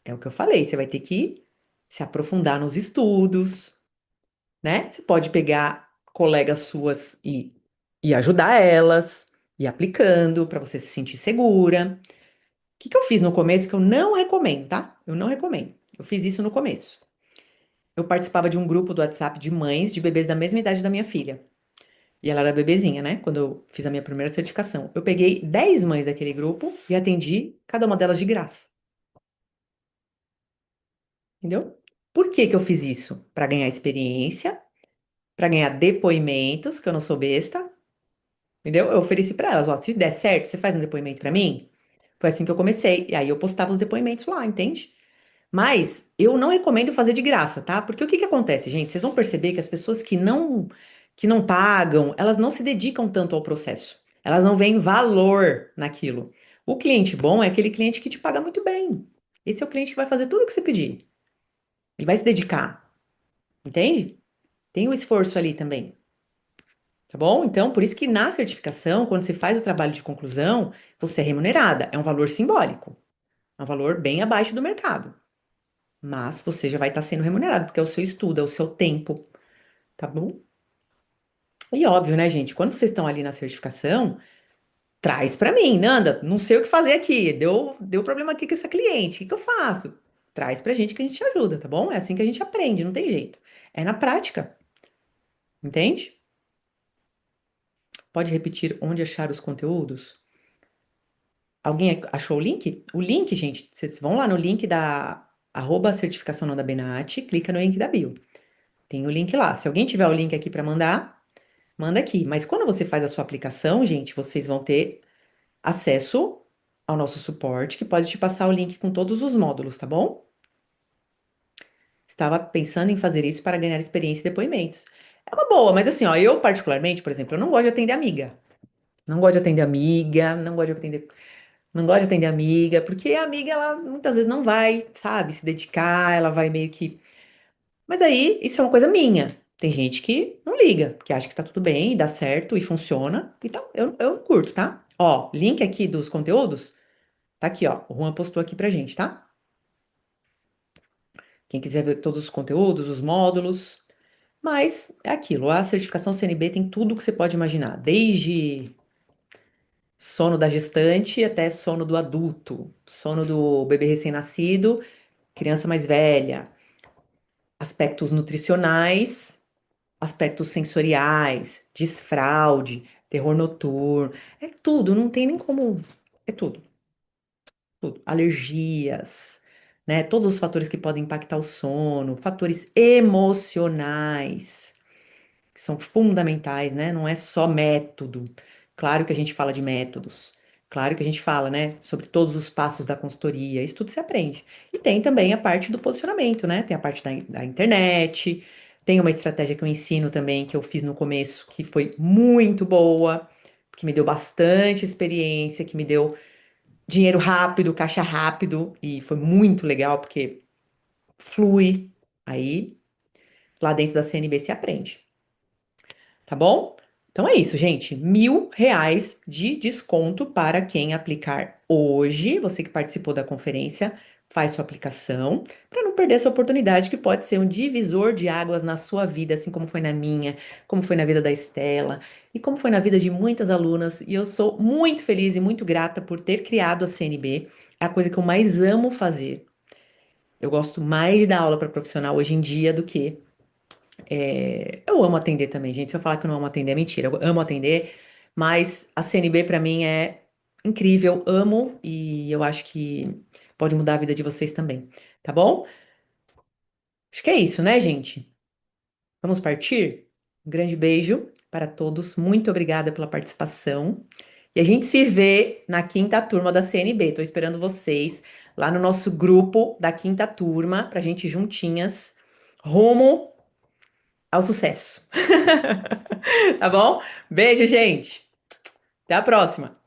É o que eu falei, você vai ter que se aprofundar nos estudos, né? Você pode pegar colegas suas e ajudar elas, e aplicando para você se sentir segura. O que eu fiz no começo que eu não recomendo, tá? Eu não recomendo. Eu fiz isso no começo. Eu participava de um grupo do WhatsApp de mães de bebês da mesma idade da minha filha. E ela era bebezinha, né? Quando eu fiz a minha primeira certificação. Eu peguei 10 mães daquele grupo e atendi cada uma delas de graça. Entendeu? Por que que eu fiz isso? Para ganhar experiência, para ganhar depoimentos, que eu não sou besta. Entendeu? Eu ofereci para elas, ó, se der certo, você faz um depoimento para mim? Foi assim que eu comecei. E aí eu postava os depoimentos lá, entende? Mas eu não recomendo fazer de graça, tá? Porque o que que acontece, gente? Vocês vão perceber que as pessoas que não pagam, elas não se dedicam tanto ao processo. Elas não veem valor naquilo. O cliente bom é aquele cliente que te paga muito bem. Esse é o cliente que vai fazer tudo o que você pedir. Ele vai se dedicar, entende? Tem o esforço ali também, tá bom? Então, por isso que na certificação, quando você faz o trabalho de conclusão, você é remunerada. É um valor simbólico, é um valor bem abaixo do mercado. Mas você já vai estar sendo remunerado, porque é o seu estudo, é o seu tempo, tá bom? E óbvio, né, gente? Quando vocês estão ali na certificação, traz pra mim, Nanda, não sei o que fazer aqui, deu problema aqui com essa cliente, o que que eu faço? Traz pra gente que a gente te ajuda, tá bom? É assim que a gente aprende, não tem jeito. É na prática, entende? Pode repetir onde achar os conteúdos? Alguém achou o link? O link, gente, vocês vão lá no link da certificação Nanda Benatti, clica no link da bio. Tem o link lá. Se alguém tiver o link aqui para mandar, manda aqui. Mas quando você faz a sua aplicação, gente, vocês vão ter acesso ao nosso suporte, que pode te passar o link com todos os módulos, tá bom? Estava pensando em fazer isso para ganhar experiência e depoimentos. É uma boa, mas assim, ó, eu particularmente, por exemplo, eu não gosto de atender amiga. Não gosto de atender amiga, não gosto de atender. Não gosta de atender amiga, porque a amiga, ela muitas vezes não vai, sabe, se dedicar, ela vai meio que. Mas aí, isso é uma coisa minha. Tem gente que não liga, que acha que tá tudo bem, dá certo e funciona. Então, eu curto, tá? Ó, link aqui dos conteúdos, tá aqui, ó. O Juan postou aqui pra gente, tá? Quem quiser ver todos os conteúdos, os módulos. Mas é aquilo, a certificação CNB tem tudo que você pode imaginar, desde sono da gestante até sono do adulto, sono do bebê recém-nascido, criança mais velha, aspectos nutricionais, aspectos sensoriais, desfraude, terror noturno, é tudo, não tem nem como, é tudo, tudo. Alergias, né? Todos os fatores que podem impactar o sono, fatores emocionais, que são fundamentais, né? Não é só método. Claro que a gente fala de métodos. Claro que a gente fala, né, sobre todos os passos da consultoria. Isso tudo se aprende. E tem também a parte do posicionamento, né? Tem a parte da internet. Tem uma estratégia que eu ensino também, que eu fiz no começo, que foi muito boa, que me deu bastante experiência, que me deu dinheiro rápido, caixa rápido, e foi muito legal, porque flui. Aí, lá dentro da CNB se aprende. Tá bom? Então é isso, gente. R$ 1.000 de desconto para quem aplicar hoje. Você que participou da conferência, faz sua aplicação para não perder essa oportunidade que pode ser um divisor de águas na sua vida, assim como foi na minha, como foi na vida da Estela e como foi na vida de muitas alunas. E eu sou muito feliz e muito grata por ter criado a CNB. É a coisa que eu mais amo fazer. Eu gosto mais de dar aula para profissional hoje em dia do que eu amo atender também, gente. Se eu falar que eu não amo atender, é mentira. Eu amo atender, mas a CNB pra mim é incrível, amo e eu acho que pode mudar a vida de vocês também, tá bom? Acho que é isso, né, gente? Vamos partir? Um grande beijo para todos. Muito obrigada pela participação. E a gente se vê na quinta turma da CNB. Tô esperando vocês lá no nosso grupo da quinta turma, pra gente ir juntinhas rumo ao sucesso. Tá bom? Beijo, gente. Até a próxima.